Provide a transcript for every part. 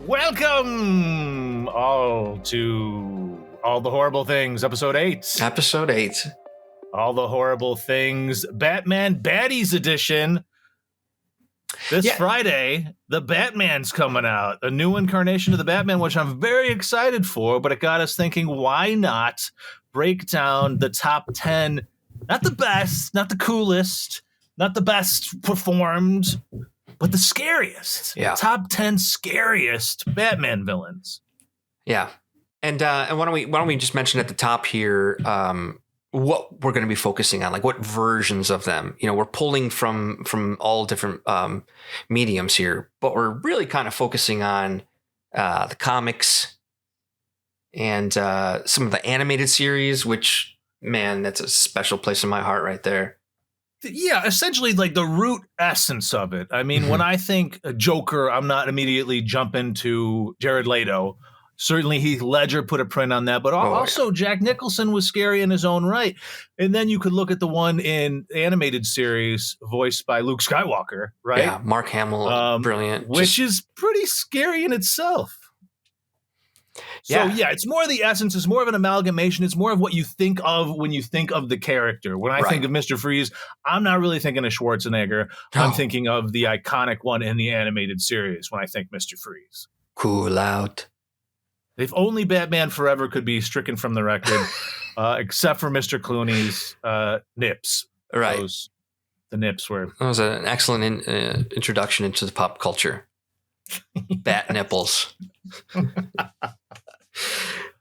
Welcome all to All the Horrible Things, Episode 8. Episode 8. All the Horrible Things, Batman Baddies Edition. This Friday, the Batman's coming out. A new incarnation of the Batman, which I'm very excited for, but it got us thinking, why not break down the top 10, not the best, not the coolest, not the best performed, but the scariest. Yeah. Top 10 scariest Batman villains. Yeah. And why don't we just mention at the top here what we're going to be focusing on, like what versions of them. You know, we're pulling from all different mediums here, but we're really kind of focusing on the comics and some of the animated series, which, man, that's a special place in my heart right there. Yeah, essentially like the root essence of it. I mean, when I think Joker, I'm not immediately jumping to Jared Leto. Certainly Heath Ledger put a print on that, but also Jack Nicholson was scary in his own right. And then you could look at the one in animated series voiced by Luke Skywalker, right? Yeah, Mark Hamill, brilliant. Which is pretty scary in itself. So, yeah, it's more the essence. It's more of an amalgamation. It's more of what you think of when you think of the character. When I think of Mr. Freeze, I'm not really thinking of Schwarzenegger. I'm thinking of the iconic one in the animated series when I think Mr. Freeze. Cool out. If only Batman Forever could be stricken from the record, except for Mr. Clooney's nips. Right. The nips were... That was an excellent introduction into the pop culture. Bat nipples.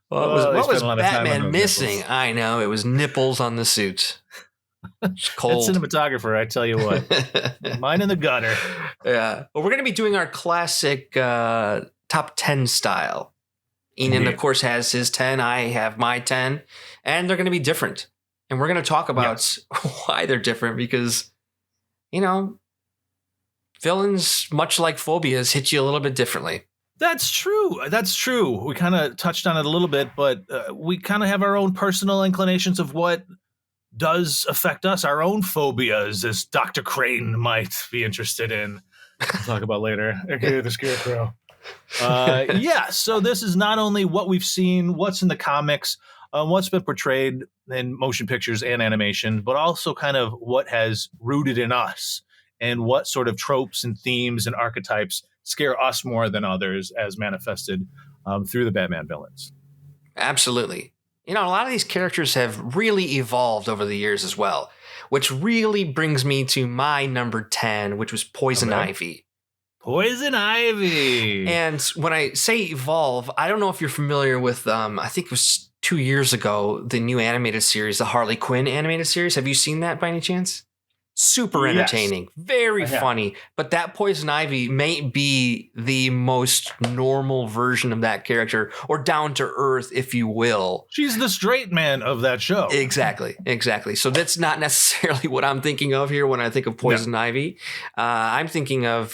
What was Batman missing? Nipples. I know, it was nipples on the suit. It's cold. That cinematographer, I tell you what. Mine in the gutter. Yeah. Well, we're going to be doing our classic top 10 style. Enan, of course, has his 10. I have my 10. And they're going to be different. And we're going to talk about why they're different because, you know, villains, much like phobias, hit you a little bit differently. That's true. That's true. We kind of touched on it a little bit, but we kind of have our own personal inclinations of what does affect us, our own phobias, as Dr. Crane might be interested in. We'll talk about later. Okay, the Scarecrow. So this is not only what we've seen, what's in the comics, what's been portrayed in motion pictures and animation, but also kind of what has rooted in us and what sort of tropes and themes and archetypes scare us more than others as manifested through the Batman villains. Absolutely. You know, a lot of these characters have really evolved over the years as well, which really brings me to my number 10, which was Poison Ivy. Poison Ivy. And when I say evolve, I don't know if you're familiar with, I think it was 2 years ago, the new animated series, the Harley Quinn animated series. Have you seen that by any chance? Super entertaining, very funny. But that Poison Ivy may be the most normal version of that character, or down to earth, if you will. She's the straight man of that show. Exactly. So that's not necessarily what I'm thinking of here when I think of Poison Ivy. I'm thinking of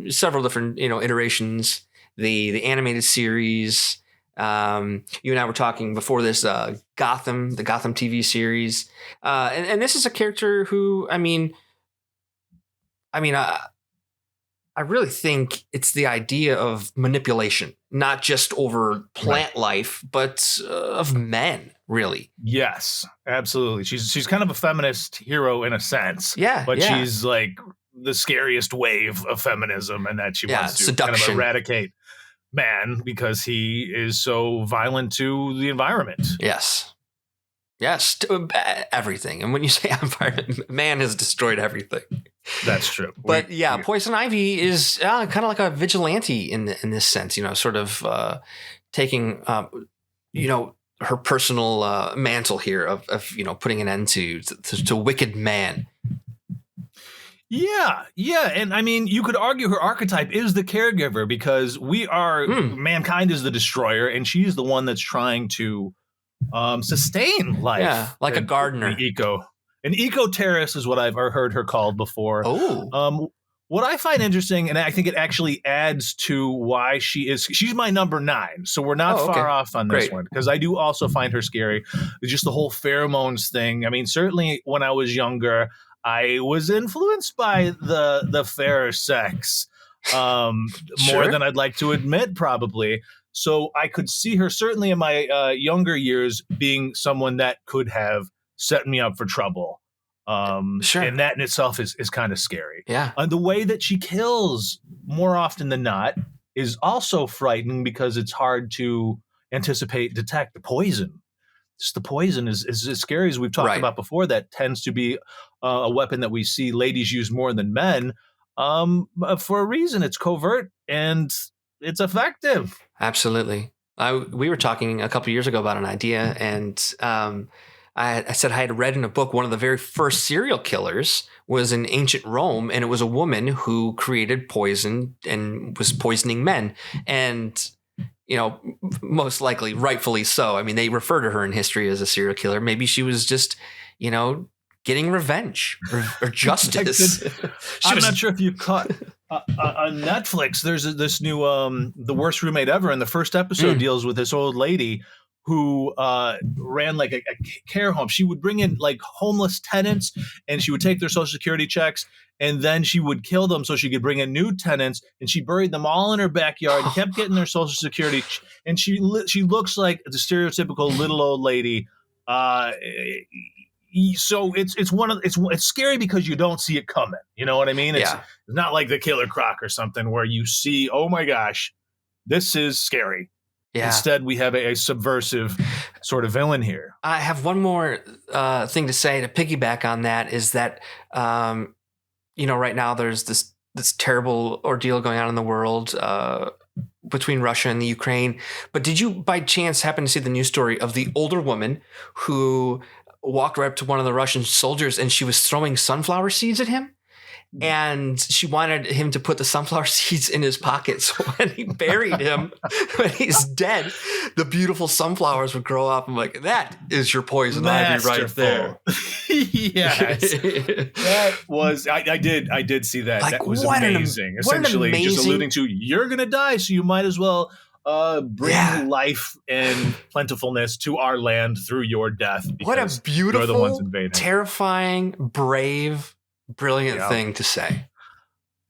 several different, iterations. The animated series. You and I were talking before this, Gotham, the Gotham TV series. And this is a character who, I really think it's the idea of manipulation, not just over plant life, but of men, really. Yes, absolutely. She's kind of a feminist hero in a sense. Yeah. But she's like the scariest wave of feminism, and that she wants to kind of eradicate man because he is so violent to the environment. Yes, to everything. And when you say environment, man has destroyed everything. That's true. But Poison Ivy is kind of like a vigilante in this sense, sort of taking, her personal mantle here of putting an end to wicked man. Yeah. And I mean, you could argue her archetype is the caregiver because we are, mankind is the destroyer, and she's the one that's trying to sustain life. Yeah, like a gardener. An eco-terrorist is what I've heard her called before. Oh. What I find interesting, and I think it actually adds to why she's my number 9. So we're not far off on this one, because I do also find her scary. It's just the whole pheromones thing. I mean, certainly when I was younger, I was influenced by the fairer sex. more than I'd like to admit, probably. So I could see her certainly in my younger years being someone that could have set me up for trouble. And that in itself is kind of scary. Yeah. And the way that she kills more often than not is also frightening because it's hard to detect the poison. Just the poison is as scary as we've talked about before. That tends to be a weapon that we see ladies use more than men. For a reason. It's covert and it's effective. Absolutely. We were talking a couple years ago about an idea, and I said I had read in a book one of the very first serial killers was in ancient Rome, and it was a woman who created poison and was poisoning men. And, you know, most likely, rightfully so. I mean, they refer to her in history as a serial killer. Maybe she was just, you know, getting revenge or justice. I'm not sure if you caught on Netflix. There's this new The Worst Roommate Ever, and the first episode deals with this old lady who ran like a care home. She would bring in like homeless tenants, and she would take their social security checks, and then she would kill them so she could bring in new tenants. And she buried them all in her backyard, kept getting their social security, and she looks like the stereotypical little old lady. So it's scary because you don't see it coming. You know what I mean? It's not like the Killer Croc or something where you see, oh my gosh, this is scary. Yeah. Instead, we have a subversive sort of villain here. I have one more thing to say to piggyback on that is that, you know, right now there's this terrible ordeal going on in the world between Russia and the Ukraine. But did you by chance happen to see the news story of the older woman who walked right up to one of the Russian soldiers and she was throwing sunflower seeds at him? And she wanted him to put the sunflower seeds in his pocket. So when he buried him, when he's dead, the beautiful sunflowers would grow up. I'm like, that is your poison ivy right there. Yes. That was, I did see that. Like, that was amazing. Essentially just alluding to, you're going to die, so you might as well bring life and plentifulness to our land through your death. What a beautiful, the ones terrifying, brave, brilliant thing to say.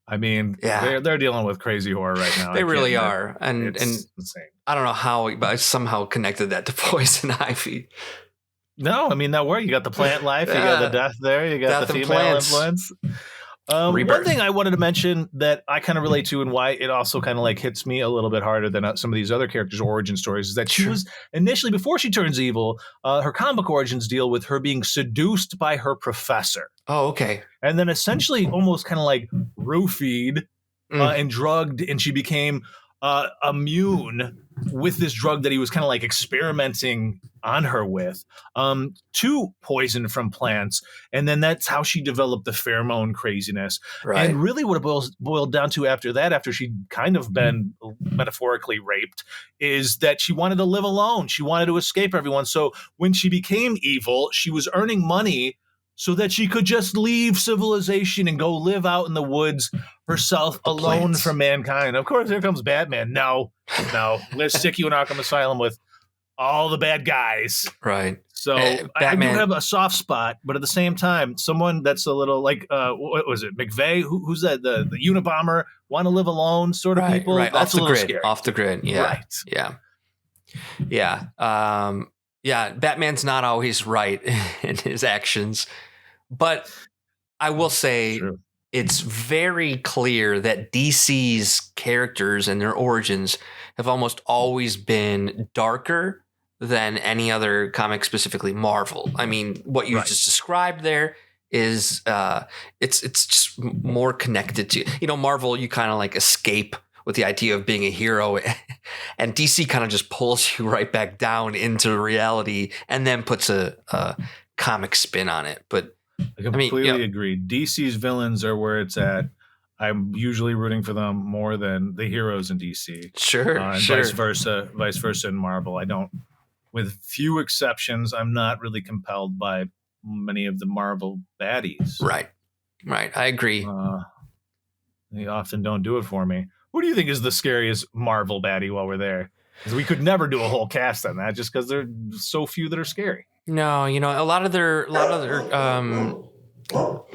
I mean, they're dealing with crazy horror right now. They really are. And insane. I don't know how, but I somehow connected that to poison ivy. No, I mean, that word. You got the plant life, you got the death there, you got the female influence. One thing I wanted to mention that I kind of relate to and why it also kind of like hits me a little bit harder than some of these other characters' origin stories is that she was initially, before she turns evil, her comic book origins deal with her being seduced by her professor. Oh, okay. And then essentially almost kind of like roofied and drugged, and she became immune with this drug that he was kind of like experimenting on her with to poison from plants. And then that's how she developed the pheromone craziness. Right. And really what it boiled down to after that, after she'd kind of been metaphorically raped, is that she wanted to live alone. She wanted to escape everyone. So when she became evil, she was earning money so that she could just leave civilization and go live out in the woods herself, alone from mankind. Of course, here comes Batman. No. Let's stick you in Arkham Asylum with all the bad guys. Right. So I do have a soft spot, but at the same time, someone that's a little like, what was it, McVeigh? Who's that? The Unabomber, want to live alone sort of people? Right. That's off the grid. Yeah. Right. Yeah. Batman's not always right in his actions, but I will say it's very clear that DC's characters and their origins have almost always been darker than any other comic, specifically Marvel. I mean, what you just described there is it's just more connected to, you know, Marvel, you kind of like escape with the idea of being a hero, and DC kind of just pulls you right back down into reality and then puts a comic spin on it. But I completely agree. DC's villains are where it's at. I'm usually rooting for them more than the heroes in DC. And vice versa in Marvel. I don't, with few exceptions, I'm not really compelled by many of the Marvel baddies. Right. I agree. They often don't do it for me. Who do you think is the scariest Marvel baddie while we're there? Because we could never do a whole cast on that just because there are so few that are scary. No, you know, a lot of their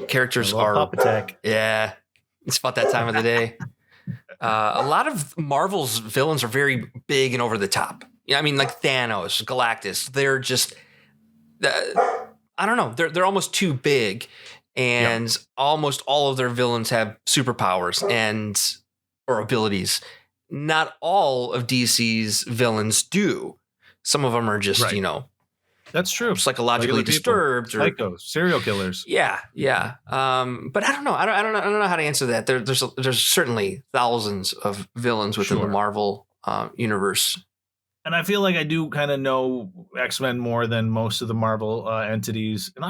characters are Pop Attack. Yeah. It's about that time of the day. A lot of Marvel's villains are very big and over the top. Yeah, I mean, like Thanos, Galactus. They're just, I don't know. They're almost too big, and almost all of their villains have superpowers and or abilities. Not all of DC's villains do. Some of them are just, That's true. Psychologically disturbed, or psychos, serial killers. Yeah. But I don't know. I don't know how to answer that. There's certainly thousands of villains within the Marvel universe. And I feel like I do kind of know X-Men more than most of the Marvel entities. And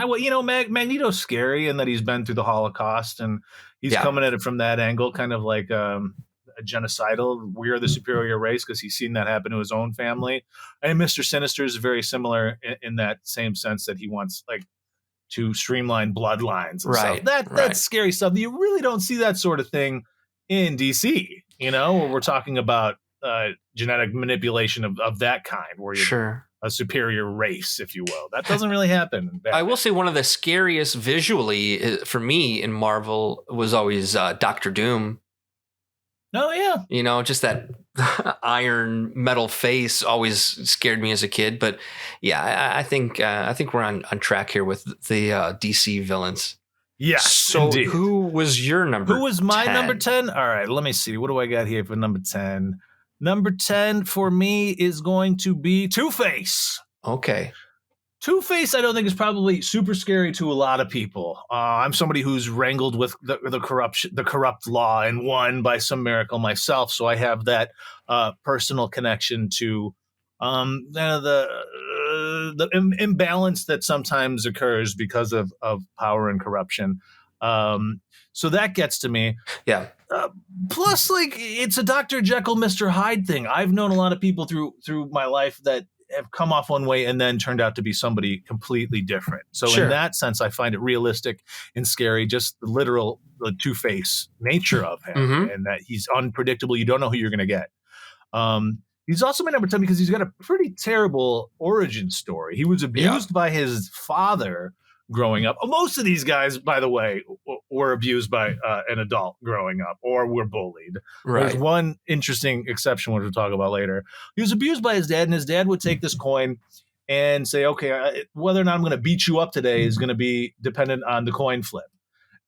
Magneto's scary in that he's been through the Holocaust and he's coming at it from that angle, kind of like a genocidal. We're the superior race because he's seen that happen to his own family. And Mr. Sinister is very similar in that same sense that he wants to streamline bloodlines and stuff. That's scary stuff. You really don't see that sort of thing in DC, where we're talking about genetic manipulation of that kind, where you're a superior race, if you will. That doesn't really happen. I will say one of the scariest visually for me in Marvel was always Doctor Doom. Oh yeah, just that iron metal face always scared me as a kid. But yeah, I think we're on track here with the DC villains. Yes. So indeed. Who was your number? Who was my number 10? All right, let me see. What do I got here for number 10? Number 10 for me is going to be Two-Face. Okay. Two-Face, I don't think is probably super scary to a lot of people. I'm somebody who's wrangled with the corrupt law and won by some miracle myself, so I have that personal connection to the imbalance that sometimes occurs because of power and corruption. So that gets to me. Yeah. Plus, it's a Dr. Jekyll, Mr. Hyde thing. I've known a lot of people through my life that have come off one way and then turned out to be somebody completely different. So in that sense, I find it realistic and scary, just the Two-Face nature of him and that he's unpredictable. You don't know who you're going to get. He's also my number 10 because he's got a pretty terrible origin story. He was abused by his father growing up. Most of these guys, by the way, were abused by an adult growing up or were bullied. Right. There's one interesting exception, which we'll talk about later. He was abused by his dad, and his dad would take this coin and say, okay, whether or not I'm going to beat you up today is going to be dependent on the coin flip.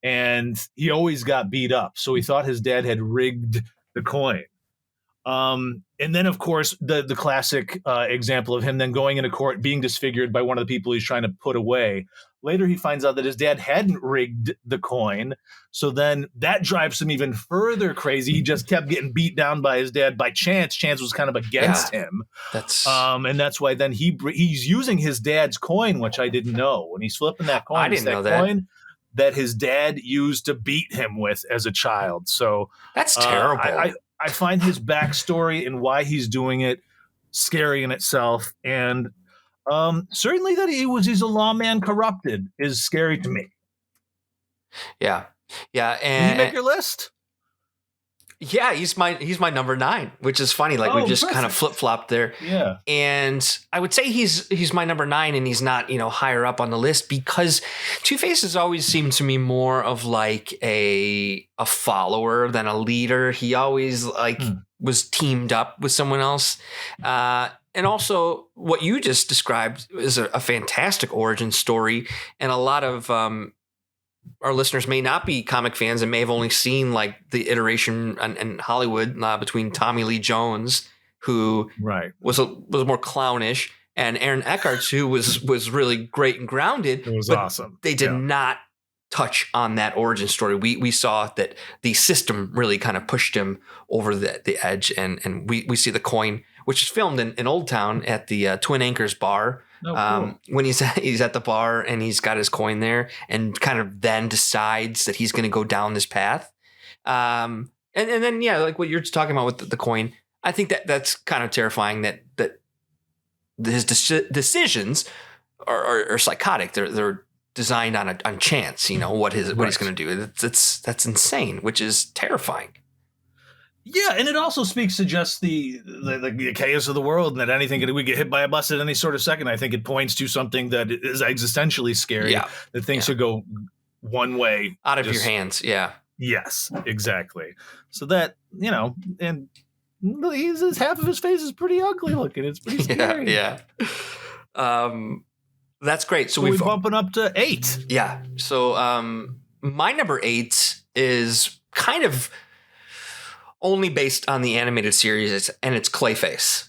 And he always got beat up. So he thought his dad had rigged the coin. And then, of course, the classic example of him then going into court, being disfigured by one of the people he's trying to put away. Later, he finds out that his dad hadn't rigged the coin. So then that drives him even further crazy. He just kept getting beat down by his dad by chance. Chance was kind of against him. And that's why then he's using his dad's coin, which I didn't know. When he's flipping that coin, I didn't know that. Coin that his dad used to beat him with as a child. So that's terrible. I find his backstory and why he's doing it scary in itself. And certainly that he's a lawman corrupted is scary to me. Yeah. And did you make your list? Yeah, he's my number 9, which is funny. Like we just kind of flip-flopped there. Yeah. And I would say he's my number 9 and he's not, higher up on the list because Two-Face has always seemed to me more of like a follower than a leader. He always was teamed up with someone else. And also what you just described is a fantastic origin story, and a lot of our listeners may not be comic fans and may have only seen like the iteration in Hollywood between Tommy Lee Jones, who was more clownish, and Aaron Eckhart, who was really great and grounded. It was awesome. They did not touch on that origin story. We saw that the system really kind of pushed him over the edge, and we see the coin, which is filmed in Old Town at the Twin Anchors bar. Oh, cool. When he's at the bar and he's got his coin there and kind of then decides that he's going to go down this path. And then, like what you're talking about with the coin, I think that's kind of terrifying that his decisions are psychotic. They're designed on chance, what he's going to do. That's insane, which is terrifying. Yeah, and it also speaks to just the chaos of the world, and that anything we get hit by a bus at any sort of second. I think it points to something that is existentially scary. Yeah. That things could go one way out of your hands. Yeah. Yes, exactly. So that, and half of his face is pretty ugly looking. It's pretty scary. Yeah. That's great. So we're we've bumping up to 8. Yeah. So my number 8 is kind of only based on the animated series, and it's Clayface.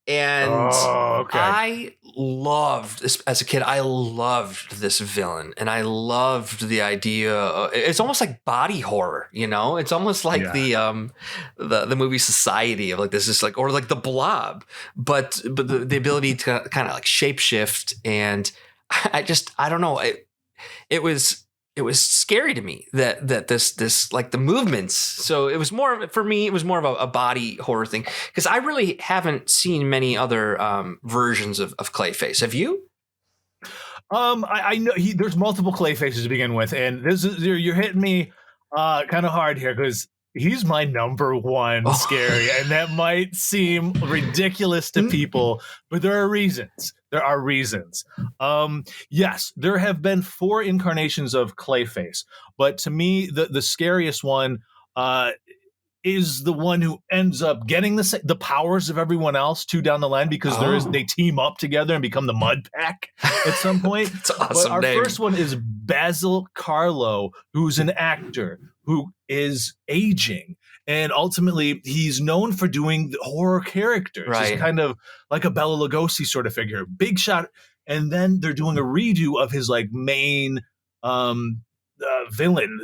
And I loved this as a kid. I loved this villain, and I loved the idea. It's almost like body horror, It's almost like the movie Society of like this is like, or like the Blob, but the ability to kind of like shapeshift. And I don't know. It was scary to me that this like the movements. So it was more for me. It was more of a body horror thing, because I really haven't seen many other versions of Clayface. Have you? I know there's multiple Clayfaces to begin with, and this is you're hitting me kind of hard here because he's my number one scary, and that might seem ridiculous to people, but there are reasons. Yes, there have been 4 incarnations of Clayface, but to me, the scariest one is the one who ends up getting the powers of everyone else down the line, because they team up together and become the Mud Pack at some point. It's awesome. But our first one is Basil Carlo, who's an actor who is aging, and ultimately he's known for doing horror characters. Right. He's kind of like a Bela Lugosi sort of figure, big shot. And then they're doing a redo of his like main villain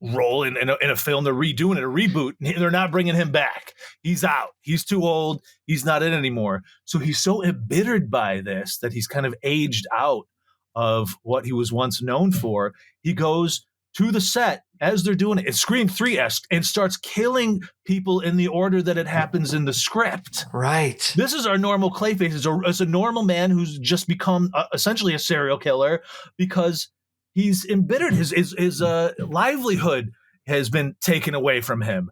role in a film. They're redoing it, a reboot. They're not bringing him back. He's out. He's too old. He's not in anymore. So he's so embittered by this that he's kind of aged out of what he was once known for. He goes to the set as they're doing it. It's Scream 3-esque, and starts killing people in the order that it happens in the script. Right. This is our normal Clayface. It's a normal man who's just become essentially a serial killer because he's embittered. His livelihood has been taken away from him.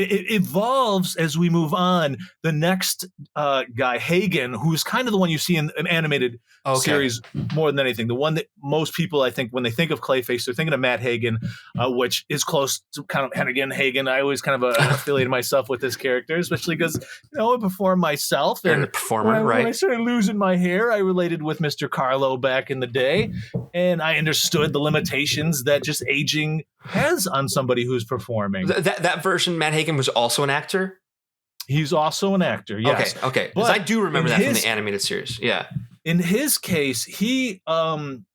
It evolves as we move on. The next guy, Hagen, who's kind of the one you see in an animated series more than anything. The one that most people, I think, when they think of Clayface, they're thinking of Matt Hagen, which is close to kind of Hennigan Hagen. I always kind of affiliated myself with this character, especially because I perform myself. And a performer, when I started losing my hair, I related with Mr. Carlo back in the day, and I understood the limitations that just aging has on somebody who's performing. That version, Matt Hagen was also an actor? He's also an actor, yes. Okay. Because I do remember that from the animated series. Yeah. In his case, he went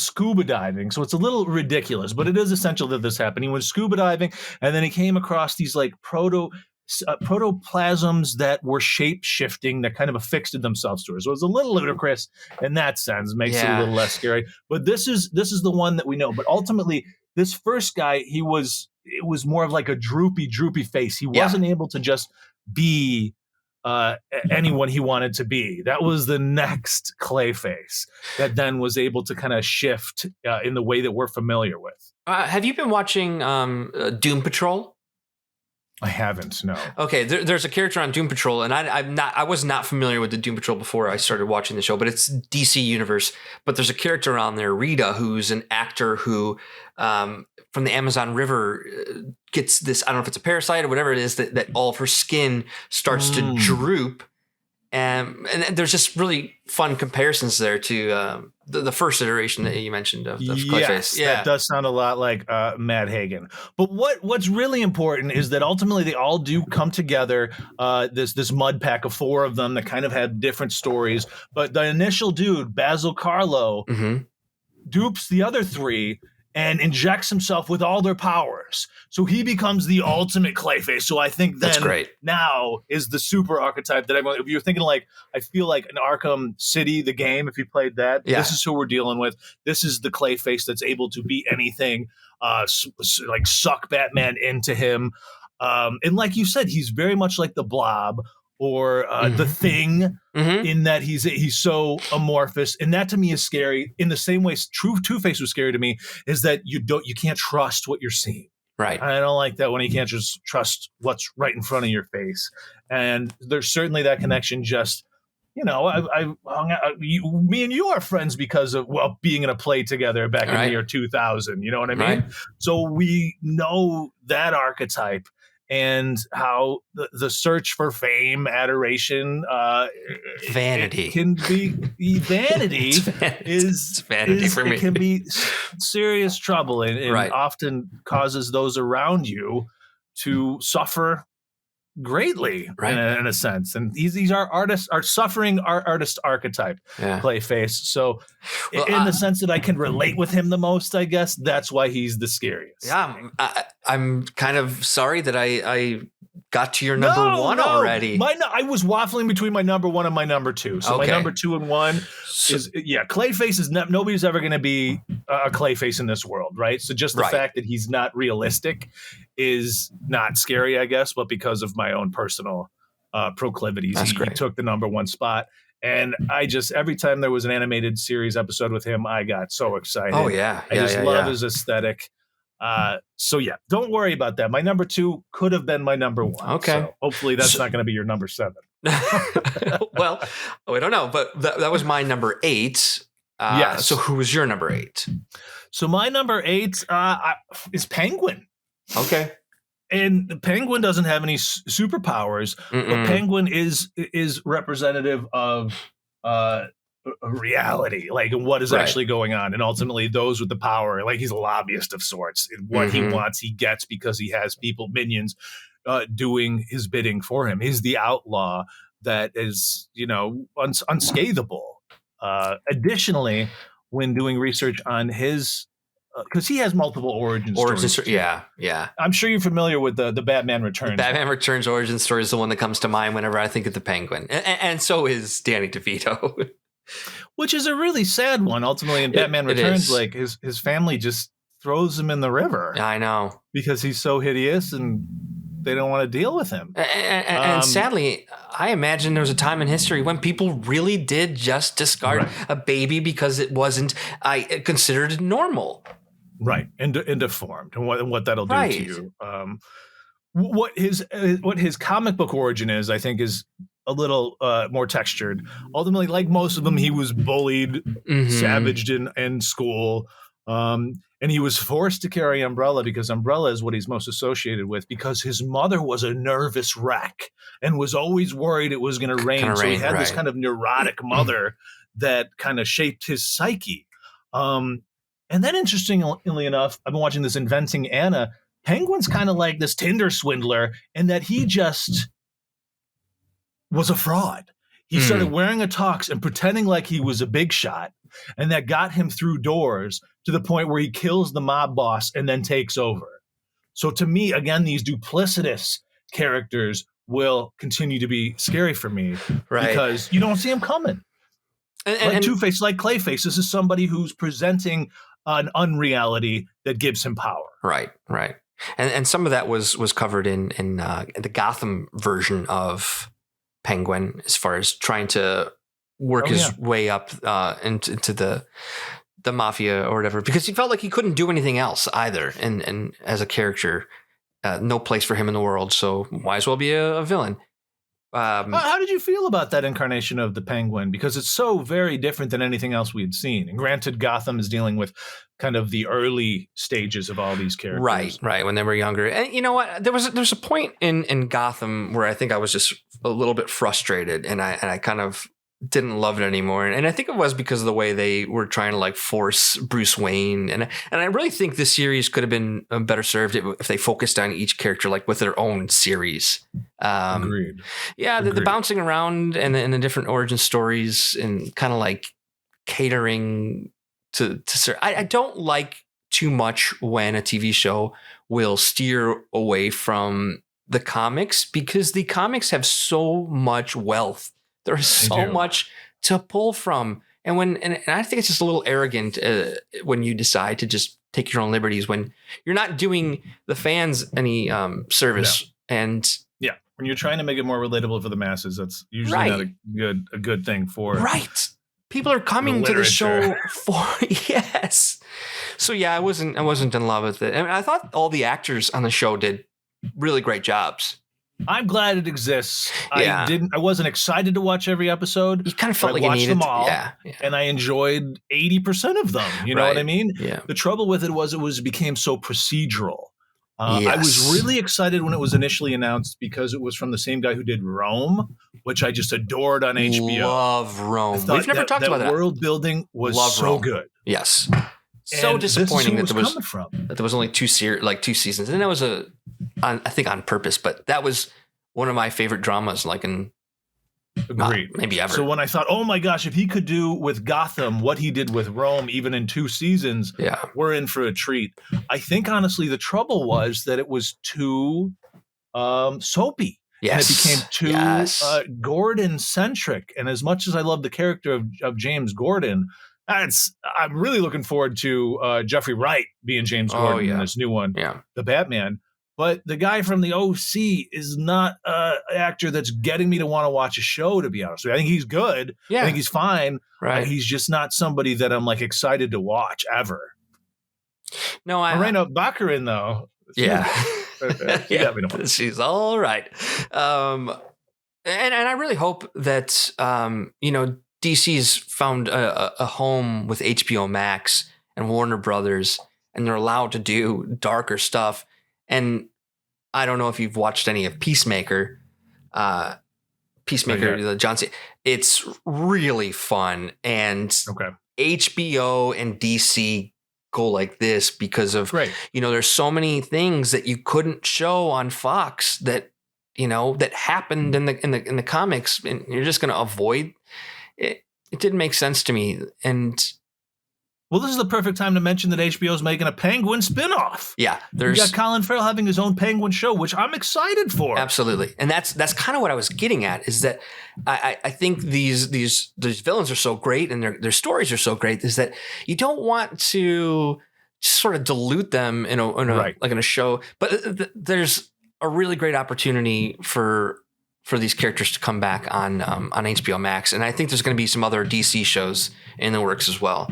scuba diving, so it's a little ridiculous, but it is essential that this happened. He went scuba diving, and then he came across these like protoplasms that were shape-shifting, that kind of affixed themselves to her. So it's a little ludicrous in that sense, makes it a little less scary. But this is the one that we know. But ultimately, this first guy, it was more of like a droopy face. He wasn't able to just be anyone he wanted to be. That was the next Clayface that then was able to kind of shift in the way that we're familiar with. Have you been watching Doom Patrol? I haven't, no. Okay, there's a character on Doom Patrol, and I was not familiar with the Doom Patrol before I started watching the show, but it's DC Universe. But there's a character on there, Rita, who's an actor who, from the Amazon River, gets this, I don't know if it's a parasite or whatever it is, that all of her skin starts to droop. And there's just really fun comparisons there to the first iteration that you mentioned of Clayface. Yes, that does sound a lot like Matt Hagen. But what's really important is that ultimately they all do come together. This mud pack of 4 of them that kind of had different stories. But the initial dude, Basil Carlo, dupes the other 3 and injects himself with all their powers. So he becomes the ultimate Clayface. So I think then now is the super archetype that if you're thinking like, I feel like an Arkham City, the game, if you played that, this is who we're dealing with. This is the Clayface that's able to beat anything, like suck Batman into him. And like you said, he's very much like the Blob or the Thing, in that he's so amorphous, and that to me is scary. In the same way, Two-Face was scary to me, is that you can't trust what you're seeing. Right. I don't like that when you can't just trust what's right in front of your face. And there's certainly that connection just I hung out. Me and you are friends because of being in a play together back in the year 2000. You know what I mean? Right. So we know that archetype and how the search for fame, adoration, vanity it can be vanity. It's vanity for me. It can be serious trouble and often causes those around you to suffer greatly in a sense. And these are artists are suffering artist archetype, Clayface. So in the sense that I can relate with him the most, I guess that's why he's the scariest. Yeah, I'm kind of sorry that I got to your number one already. I was waffling between my number one and my number two. So my number 2 and 1 is Clayface is nobody's ever going to be a Clayface in this world, right? So just the fact that he's not realistic is not scary, I guess, but because of my own personal proclivities, he took the number 1 spot. And I just, every time there was an animated series episode with him, I got so excited. Oh, yeah. I just love his aesthetic. So don't worry about that. My number 2 could have been my number 1. Okay. So hopefully that's not going to be your number 7. Well, I don't know, but that was my number 8. Yes. So who was your number 8? So my number 8 is Penguin. Okay. And the Penguin doesn't have any superpowers, but Penguin is representative of reality, like what is actually going on. And ultimately those with the power, like he's a lobbyist of sorts. And what he wants, he gets because he has minions doing his bidding for him. He's the outlaw that is, unscathable. Additionally, when doing research on his because he has multiple origin stories. Yeah. I'm sure you're familiar with the Batman Returns. The Batman Returns origin story is the one that comes to mind whenever I think of the Penguin. And so is Danny DeVito. Which is a really sad one. Ultimately, in Batman Returns, like his family just throws him in the river. I know. Because he's so hideous and they don't want to deal with him. And sadly, I imagine there was a time in history when people really did just discard a baby because it wasn't considered normal. Right, and deformed, and what that'll do to you. What his comic book origin is, I think, is a little more textured. Ultimately, like most of them, he was bullied, savaged in school, and he was forced to carry Umbrella because Umbrella is what he's most associated with. Because his mother was a nervous wreck and was always worried it was going to rain. So he had this kind of neurotic mother that kind of shaped his psyche. And then, interestingly enough, I've been watching this Inventing Anna. Penguin's kind of like this Tinder swindler in that he just was a fraud. He started wearing a tux and pretending like he was a big shot, and that got him through doors to the point where he kills the mob boss and then takes over. So to me, again, these duplicitous characters will continue to be scary for me because you don't see them coming. Like Two-Face, like Clayface, this is somebody who's presenting an unreality that gives him power. Right. And some of that was covered in the Gotham version of Penguin, as far as trying to work his way up into the mafia or whatever, because he felt like he couldn't do anything else either. And as a character, no place for him in the world. So might as well be a villain. How did you feel about that incarnation of the Penguin? Because it's so very different than anything else we had seen. And granted, Gotham is dealing with kind of the early stages of all these characters. Right, when they were younger. And you know what? There's a point in Gotham where I think I was just a little bit frustrated, and I kind of didn't love it anymore. And I think it was because of the way they were trying to like force Bruce Wayne. And I really think this series could have been better served if they focused on each character like with their own series. Agreed. Yeah, the bouncing around and the different origin stories and kind of like catering to I don't like too much when a TV show will steer away from the comics, because the comics have so much wealth. There's so much to pull from. And I think it's just a little arrogant when you decide to just take your own liberties when you're not doing the fans any service. And when you're trying to make it more relatable for the masses, that's usually not a good thing for people are coming to the show for So I wasn't in love with it. And I thought all the actors on the show did really great jobs. I'm glad it exists. Yeah. I wasn't excited to watch every episode. You kind of but felt I like you watched needed them all, yeah. and I enjoyed 80% of them. You know what I Right. mean? Yeah. The trouble with it became so procedural. I was Yes. really excited when it was initially announced because it was from the same guy who did Rome, which I just adored on HBO. Love I Rome. thought We've never talked about that. world building was Love so Rome. good. Yes. So And this is disappointing who it that was coming from. there was only two seasons, and that was I think on purpose. But that was one of my favorite dramas, like in Agreed. maybe ever. So when I thought, oh my gosh, if he could do with Gotham what he did with Rome, even in 2 seasons, yeah, we're in for a treat. I think honestly, the trouble was that it was too soapy. yes, And it became too Gordon centric. And as much as I love the character of James Gordon, I'm really looking forward to Jeffrey Wright being James Gordon in this new one, the Batman. But the guy from the OC is not an actor that's getting me to want to watch a show, to be honest with you. I think he's good. Yeah. I think he's fine. Right. He's just not somebody that I'm like excited to watch ever. No, Morena Baccarin, though. Yeah. She's all right. And I really hope that, DC's found a home with HBO Max and Warner Brothers, and they're allowed to do darker stuff. And I don't know if you've watched any of Peacemaker, the John Cena. It's really fun. And HBO and DC go like this because of, there's so many things that you couldn't show on Fox that, that happened in the comics, and you're just going to avoid it. It didn't make sense to me. And well, this is the perfect time to mention that HBO's making a Penguin spinoff. Yeah. You got Colin Farrell having his own Penguin show, which I'm excited for. Absolutely. And that's kind of what I was getting at, is that I think these villains are so great and their stories are so great, is that you don't want to just sort of dilute them in a show. But there's a really great opportunity for these characters to come back on HBO Max. And I think there's going to be some other DC shows in the works as well.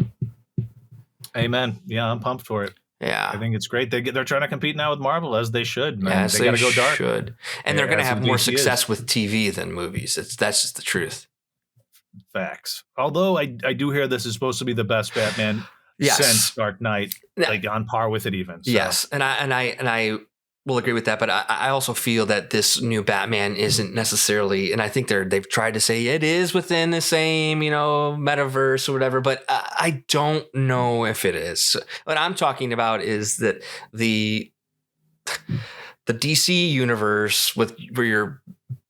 Amen. Yeah, I'm pumped for it. Yeah, I think it's great. They're trying to compete now with Marvel, as they should. Man. They got to go dark. And they're going to have more success with TV than movies. That's just the truth. Facts. Although I do hear this is supposed to be the best Batman since Dark Knight, like on par with it even. So. Yes, and I will agree with that, but I also feel that this new Batman isn't necessarily, and I think they've tried to say it is within the same, metaverse or whatever, but I don't know if it is. What I'm talking about is that the DC universe where your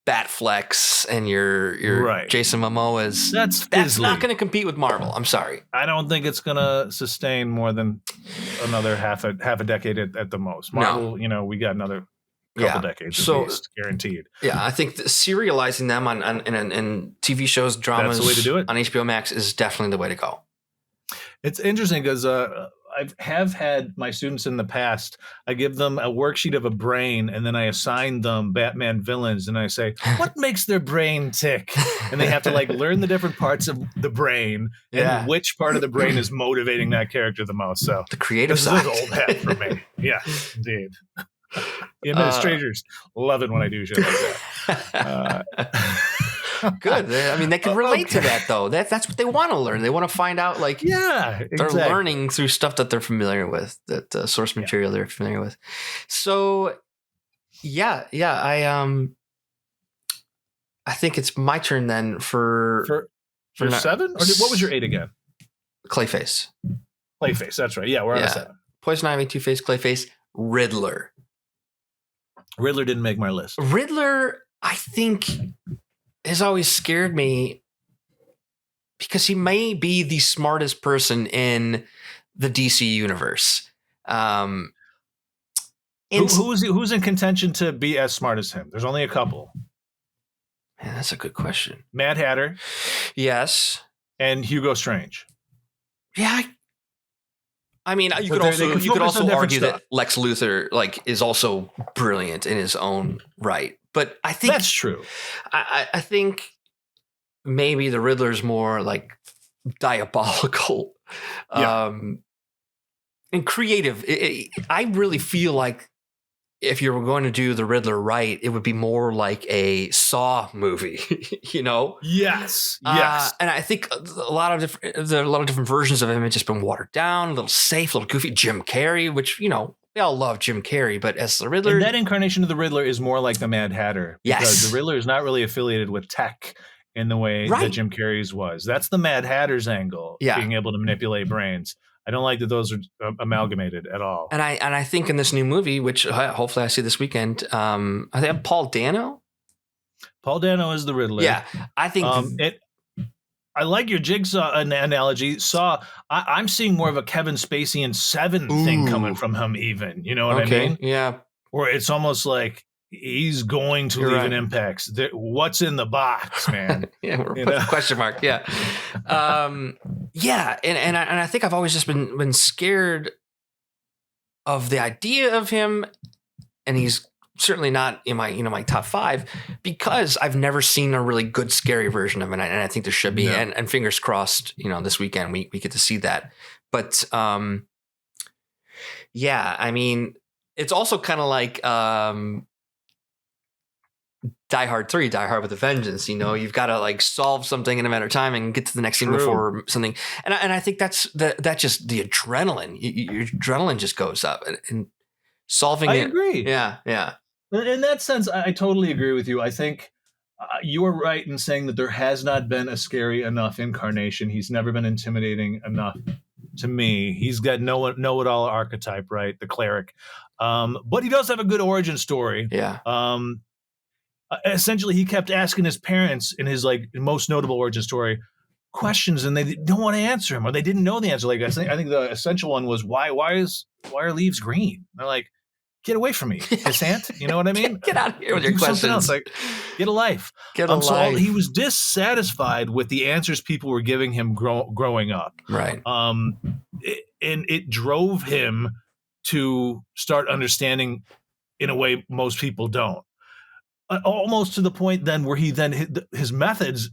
Batflex and your Jason Momoa's, that's not going to compete with Marvel. I'm sorry. I don't think it's going to sustain more than another half a decade at the most. Marvel, we got another couple decades at least, guaranteed. Yeah, I think serializing them on TV shows, dramas, that's the way to do it. On HBO Max is definitely the way to go. It's interesting because I have had my students in the past, I give them a worksheet of a brain and then I assign them Batman villains and I say, what makes their brain tick? And they have to learn the different parts of the brain and which part of the brain is motivating that character the most. So the creative side. This is old hat for me. Yeah, indeed. The administrators love it when I do shit like that. Good. I mean, they can relate to that, though. That's what they want to learn. They want to find out, they're learning through stuff that they're familiar with, that source material they're familiar with. So, I think it's my turn then for 7? Or what was your 8 again? Clayface. That's right. Yeah, we're on a 7. Poison Ivy, Two-Face, Clayface, Riddler. Riddler didn't make my list. Riddler, I think, has always scared me because he may be the smartest person in the DC universe. Who's in contention to be as smart as him? There's only a couple. Man, that's a good question. Mad Hatter. Yes. And Hugo Strange. Yeah. I mean, you could also argue that Lex Luthor is also brilliant in his own right. But I think that's true. I think maybe the Riddler's more diabolical, and creative. I really feel like if you were going to do the Riddler right, it would be more like a Saw movie, you know? Yes. And I think there are a lot of different versions of him have just been watered down, a little safe, a little goofy. Jim Carrey, which, you know, we all love Jim Carrey, but as the Riddler, And that incarnation of the Riddler is more like the Mad Hatter, because Yes. the Riddler is not really affiliated with tech in the way that Jim Carrey's was. That's the Mad Hatter's angle, being able to manipulate brains. I don't like that those are amalgamated at all. And I think in this new movie, which hopefully I see this weekend, I think Paul Dano. Paul Dano is the Riddler. Yeah, I think I like your Jigsaw analogy. I'm seeing more of a Kevin Spacey and Seven thing coming from him, even. You know what I mean? Yeah. Where it's almost like he's going to leave an impact. What's in the box, man? Yeah, we're putting a question mark. Yeah. Yeah. And I think I've always just been scared of the idea of him. And he's certainly not in my top 5, because I've never seen a really good scary version of him, and I think there should be. And fingers crossed, this weekend we get to see that. But yeah, I mean, it's also kind of like Die Hard 3, Die Hard with a Vengeance. You've got to like solve something in a matter of time and get to the next scene before something. And I think that's just the adrenaline. Your adrenaline just goes up, and solving it. I agree. Yeah. In that sense, I totally agree with you. I think you are right in saying that there has not been a scary enough incarnation. He's never been intimidating enough to me. He's got know-it-all archetype, right? The cleric. But he does have a good origin story. Yeah. Essentially, he kept asking his parents in his most notable origin story questions, and they don't want to answer him, or they didn't know the answer. I think the essential one was why are leaves green? They're like, get away from me, pissant. You know what I mean? Get out of here with your questions. Get a life. So he was dissatisfied with the answers people were giving him growing up. Right. And it drove him to start understanding in a way most people don't. Almost to the point then where his methods,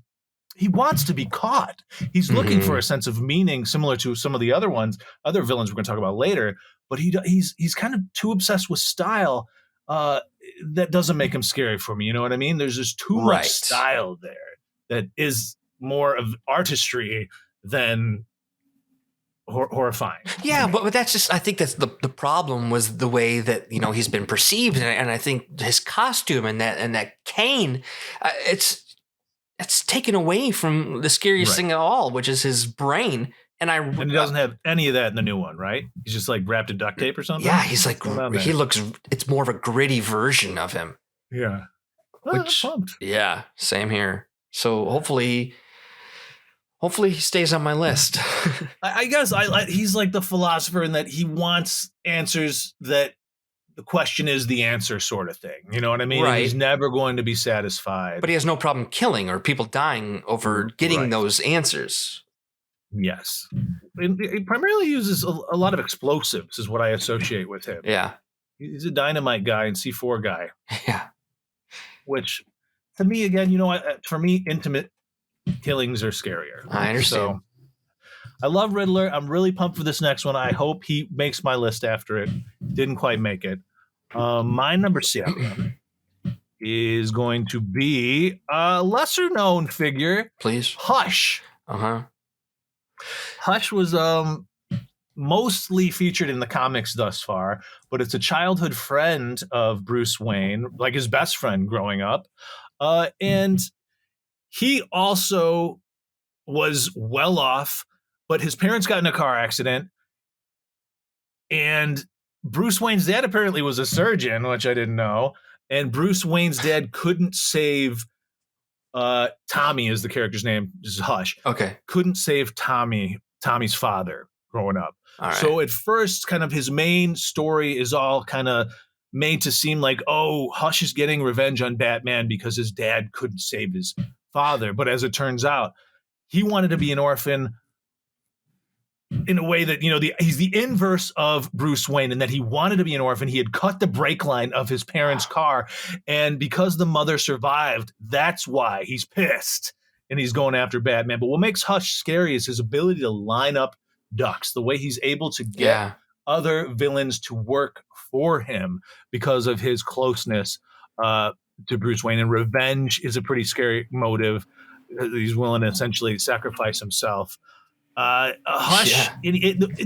he wants to be caught. He's looking for a sense of meaning similar to some of the other villains we're going to talk about later. But he's kind of too obsessed with style that doesn't make him scary for me. You know what I mean? There's just too much style there that is more of artistry than horrifying. Yeah, but that's just, I think that's the problem was the way that he's been perceived, and I think his costume and that cane, it's taken away from the scariest thing of all, which is his brain. And he doesn't have any of that in the new one, right? He's just wrapped in duct tape or something. Yeah, he's he looks. It's more of a gritty version of him. Yeah. Which, yeah, same here. So hopefully he stays on my list. I guess he's like the philosopher in that he wants answers that the question is the answer sort of thing. You know what I mean? Right. He's never going to be satisfied. But he has no problem killing or people dying over getting those answers. Yes. He primarily uses a lot of explosives is what I associate with him. Yeah. He's a dynamite guy and C4 guy. Yeah. Which, to me, again, for me, intimate killings are scarier. I understand. So, I love Riddler. I'm really pumped for this next one. I hope he makes my list after it. Didn't quite make it. My number 7 is going to be a lesser-known figure. Please. Hush. Uh-huh. Hush was mostly featured in the comics thus far, but it's a childhood friend of Bruce Wayne, like his best friend growing up. And he also was well off, but his parents got in a car accident. And Bruce Wayne's dad apparently was a surgeon, which I didn't know. And Bruce Wayne's dad couldn't save Tommy is the character's name. This is Hush. Okay. Couldn't save Tommy's father growing up. All right. So at first, kind of his main story is all kind of made to seem like, oh, Hush is getting revenge on Batman because his dad couldn't save his father. But as it turns out, he wanted to be an orphan in a way that, he's the inverse of Bruce Wayne in that he wanted to be an orphan. He had cut the brake line of his parents' car. And because the mother survived, that's why he's pissed and he's going after Batman. But what makes Hush scary is his ability to line up ducks, the way he's able to get other villains to work for him because of his closeness to Bruce Wayne. And revenge is a pretty scary motive. He's willing to essentially sacrifice himself. Hush,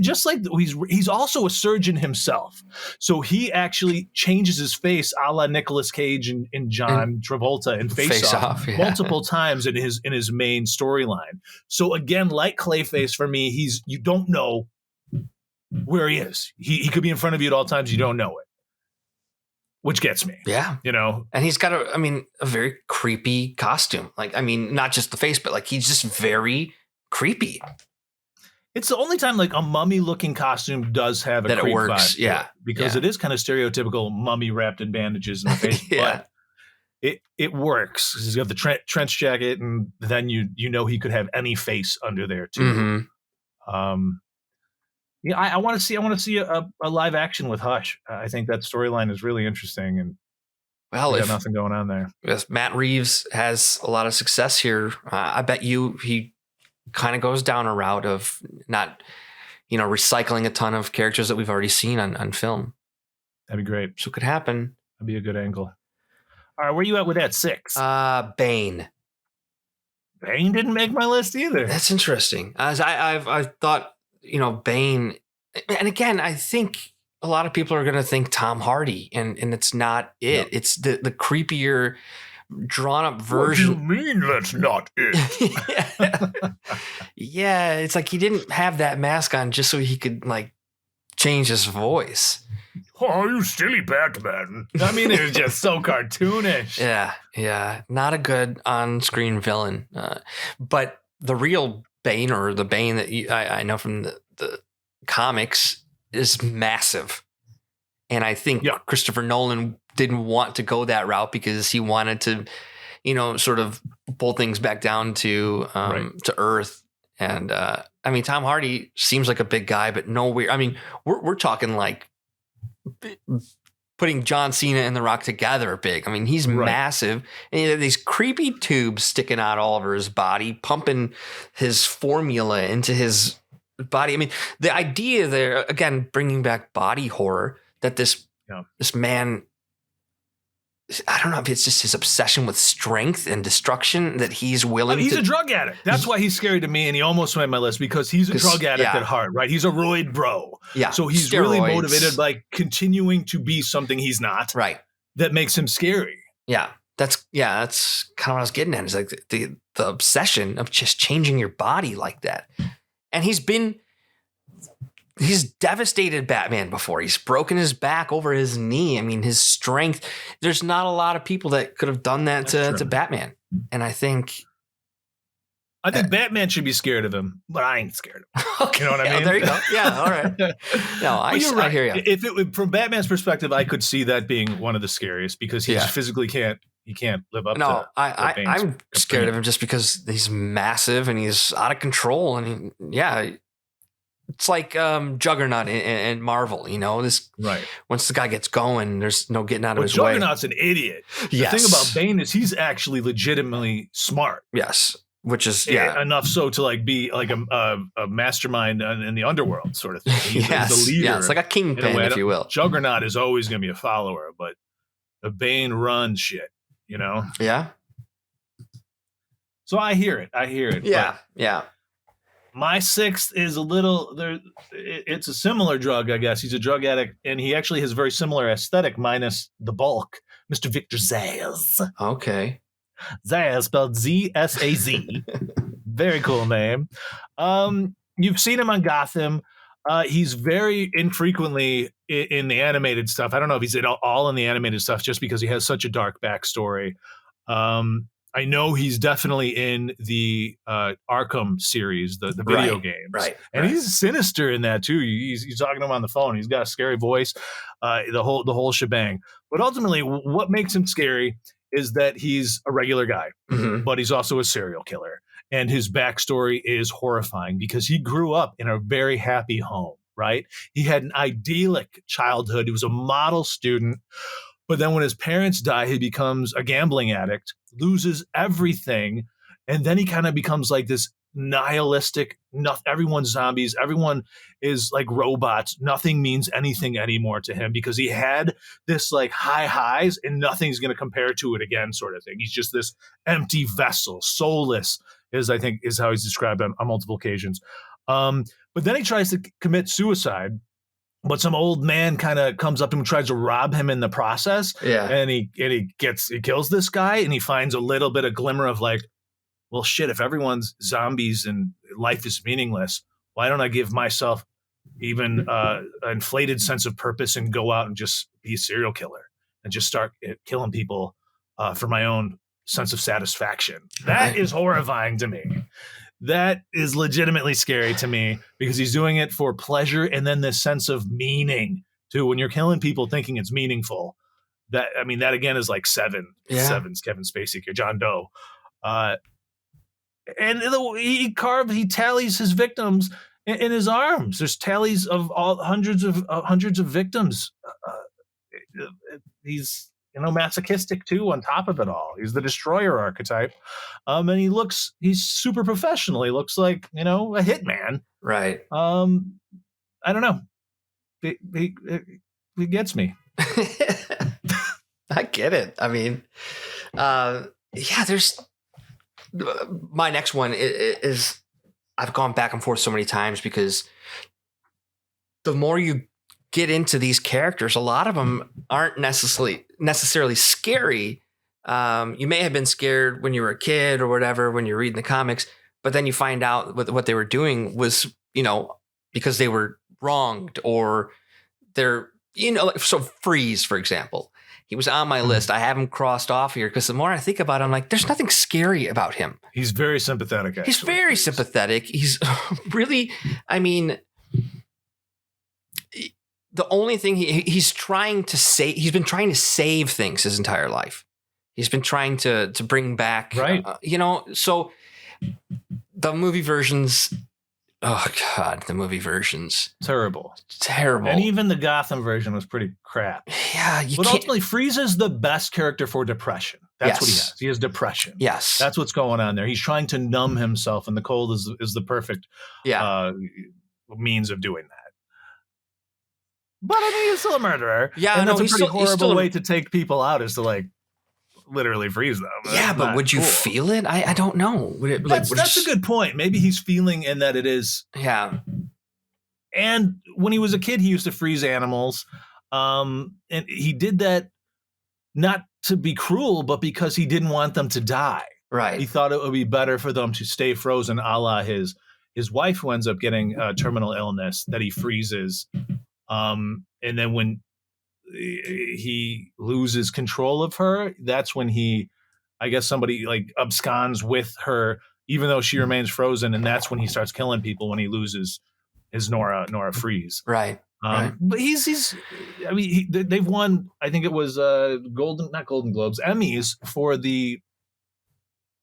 just like he's also a surgeon himself, so he actually changes his face, a la Nicolas Cage and John Travolta in Face Off multiple times in his main storyline. So again, like Clayface, for me, you don't know where he is. He could be in front of you at all times. You don't know it, which gets me. Yeah, and he's got a very creepy costume. Like, not just the face, but like he's just very creepy. It's the only time like a mummy-looking costume does have a that creep it works, vibe, because it is kind of stereotypical mummy wrapped in bandages in the face, but it works. He's got the trench jacket, and then you know he could have any face under there too. Mm-hmm. I want to see a live action with Hush. I think that storyline is really interesting, and got nothing going on there. If Matt Reeves has a lot of success here, I bet he kind of goes down a route of not, recycling a ton of characters that we've already seen on film. That'd be great. So it could happen. That'd be a good angle. All right, where you at with that 6? Bane. Bane didn't make my list either. That's interesting. As I thought, Bane, and again, I think a lot of people are going to think Tom Hardy, and it's not it. No. It's the creepier, drawn up version. What do you mean that's not it? Yeah, it's like he didn't have that mask on just so he could like change his voice. Oh, you silly Batman. It was just so cartoonish. Yeah. Not a good on-screen villain. But the real Bane, or the Bane that I know from the comics, is massive. And I think Christopher Nolan didn't want to go that route because he wanted to, sort of pull things back down to earth. And Tom Hardy seems like a big guy, but nowhere. We're talking like putting John Cena and The Rock together big. He's massive, and he had these creepy tubes sticking out all over his body, pumping his formula into his body. The idea there, again, bringing back body horror, that this man, I don't know if it's just his obsession with strength and destruction that he's willing he's a drug addict. That's why he's scary to me, and he almost made my list because he's a drug addict at heart, right? He's a roid bro. Yeah. So he's really motivated by continuing to be something he's not. Right. That makes him scary. Yeah. That's kind of what I was getting at. Is like the obsession of just changing your body like that. And he's devastated Batman before. He's broken his back over his knee. His strength. There's not a lot of people that could have done that to Batman. And I think Batman should be scared of him, but I ain't scared of him. Okay, you know what I mean? There you go. Yeah, all right. No, I hear you. From Batman's perspective, I could see that being one of the scariest because he physically can't live up to I'm scared of him just because he's massive and he's out of control. And it's like Juggernaut in Marvel, this once the guy gets going, there's no getting out of his way. Juggernaut's an idiot. Yes. The thing about Bane is he's actually legitimately smart. Yes. Which is enough so to like be like a mastermind in the underworld sort of thing. He's the leader. Yeah, it's like a kingpin, if you will. Juggernaut is always going to be a follower, but the Bane runs shit, Yeah. So I hear it. Yeah. Yeah. My 6th is a little there. It's a similar drug, I guess. He's a drug addict, and he actually has a very similar aesthetic, minus the bulk. Mr. Victor Zsasz. Okay. Zsasz, spelled Z-S-A-Z. Very cool name. You've seen him on Gotham. He's very infrequently in the animated stuff. I don't know if he's all in the animated stuff just because he has such a dark backstory. I know he's definitely in the Arkham series, the video games. Right. And he's sinister in that too. He's talking to him on the phone. He's got a scary voice, the whole shebang. But ultimately, what makes him scary is that he's a regular guy, but he's also a serial killer. And his backstory is horrifying because he grew up in a very happy home, right? He had an idyllic childhood. He was a model student. But then when his parents die, he becomes a gambling addict, loses everything. And then he kind of becomes like this nihilistic. Everyone's zombies. Everyone is like robots. Nothing means anything anymore to him because he had this like high highs and nothing's going to compare to it again sort of thing. He's just this empty vessel, soulless, I think is how he's described on multiple occasions. But then he tries to commit suicide. But some old man kind of comes up to him and tries to rob him in the process. Yeah. And he kills this guy, and he finds a little bit of glimmer of like, well, shit, if everyone's zombies and life is meaningless, why don't I give myself even an inflated sense of purpose and go out and just be a serial killer and just start killing people for my own sense of satisfaction? That is horrifying to me. That is legitimately scary to me because he's doing it for pleasure and then this sense of meaning too. When you're killing people thinking it's meaningful, that again is like Seven's Kevin Spacey here, John Doe. And he tallies his victims in his arms. There's tallies of all hundreds of victims. He's masochistic too on top of it all. He's the destroyer archetype. And he's super professional. He looks like, a hitman. Right. I don't know. He gets me. I get it. I mean, there's my next one is I've gone back and forth so many times because the more you get into these characters, a lot of them aren't necessarily scary. You may have been scared when you were a kid or whatever, when you're reading the comics, but then you find out what they were doing was, because they were wronged or they're, so Freeze, for example, he was on my list. I have him crossed off here because the more I think about it, I'm like, there's nothing scary about him. He's very sympathetic. Actually. He's very sympathetic. He's really, the only thing he's trying to say, he's been trying to save things his entire life. He's been trying to bring back, right. So the movie versions, oh God, the movie versions. Terrible. And even the Gotham version was pretty crap. Yeah. But ultimately, Freeze is the best character for depression. That's what he has. He has depression. Yes. That's what's going on there. He's trying to numb himself, and the cold is the perfect means of doing that. But he's still a murderer. Yeah, and that's a pretty horrible way to take people out is to like literally freeze them. Yeah, but would you feel it? I don't know. Would it? That's a good point. Maybe he's feeling in that it is. Yeah. And when he was a kid, he used to freeze animals, and he did that not to be cruel, but because he didn't want them to die. Right. He thought it would be better for them to stay frozen, a la his wife, who ends up getting terminal illness that he freezes. And then when he loses control of her, that's when I guess somebody like absconds with her, even though she remains frozen. And that's when he starts killing people when he loses his Nora freeze. Right. But they've won, I think it was not Golden Globes, Emmys for the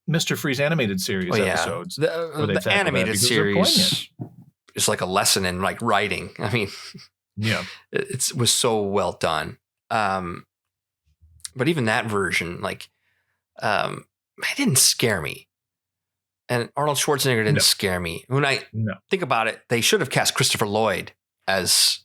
Mr. Freeze animated series episodes. The animated series is like a lesson in like writing. Yeah, it was so well done. But even that version, it didn't scare me. And Arnold Schwarzenegger didn't scare me. When I think about it, they should have cast Christopher Lloyd as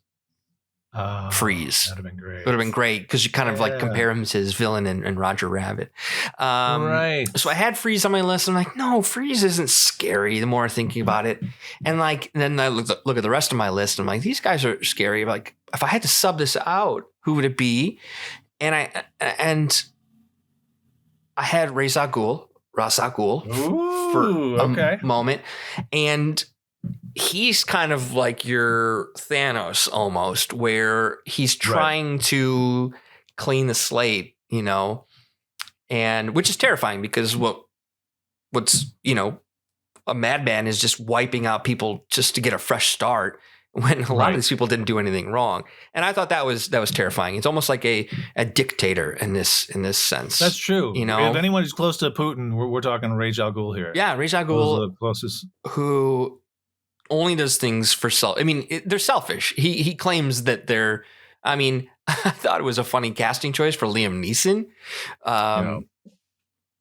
Freeze. That'd have been great. Would have been great because you kind of like compare him to his villain in Roger Rabbit. Right. So I had Freeze on my list. I'm like, no, Freeze isn't scary. The more I'm thinking about it, and then I look at the rest of my list. And I'm like, these guys are scary. Like, if I had to sub this out, who would it be? And I had Ra's al Ghul for a moment, and he's kind of like your Thanos almost, where he's trying to clean the slate, and which is terrifying because what's a madman is just wiping out people just to get a fresh start when a lot of these people didn't do anything wrong. And I thought that was terrifying. It's almost like a dictator in this sense. That's true. If anyone who's close to Putin, we're talking Ra's al Ghul here. Yeah, Ra's al Ghul, the closest, who only does things for self. They're selfish. He claims that they're. I thought it was a funny casting choice for Liam Neeson,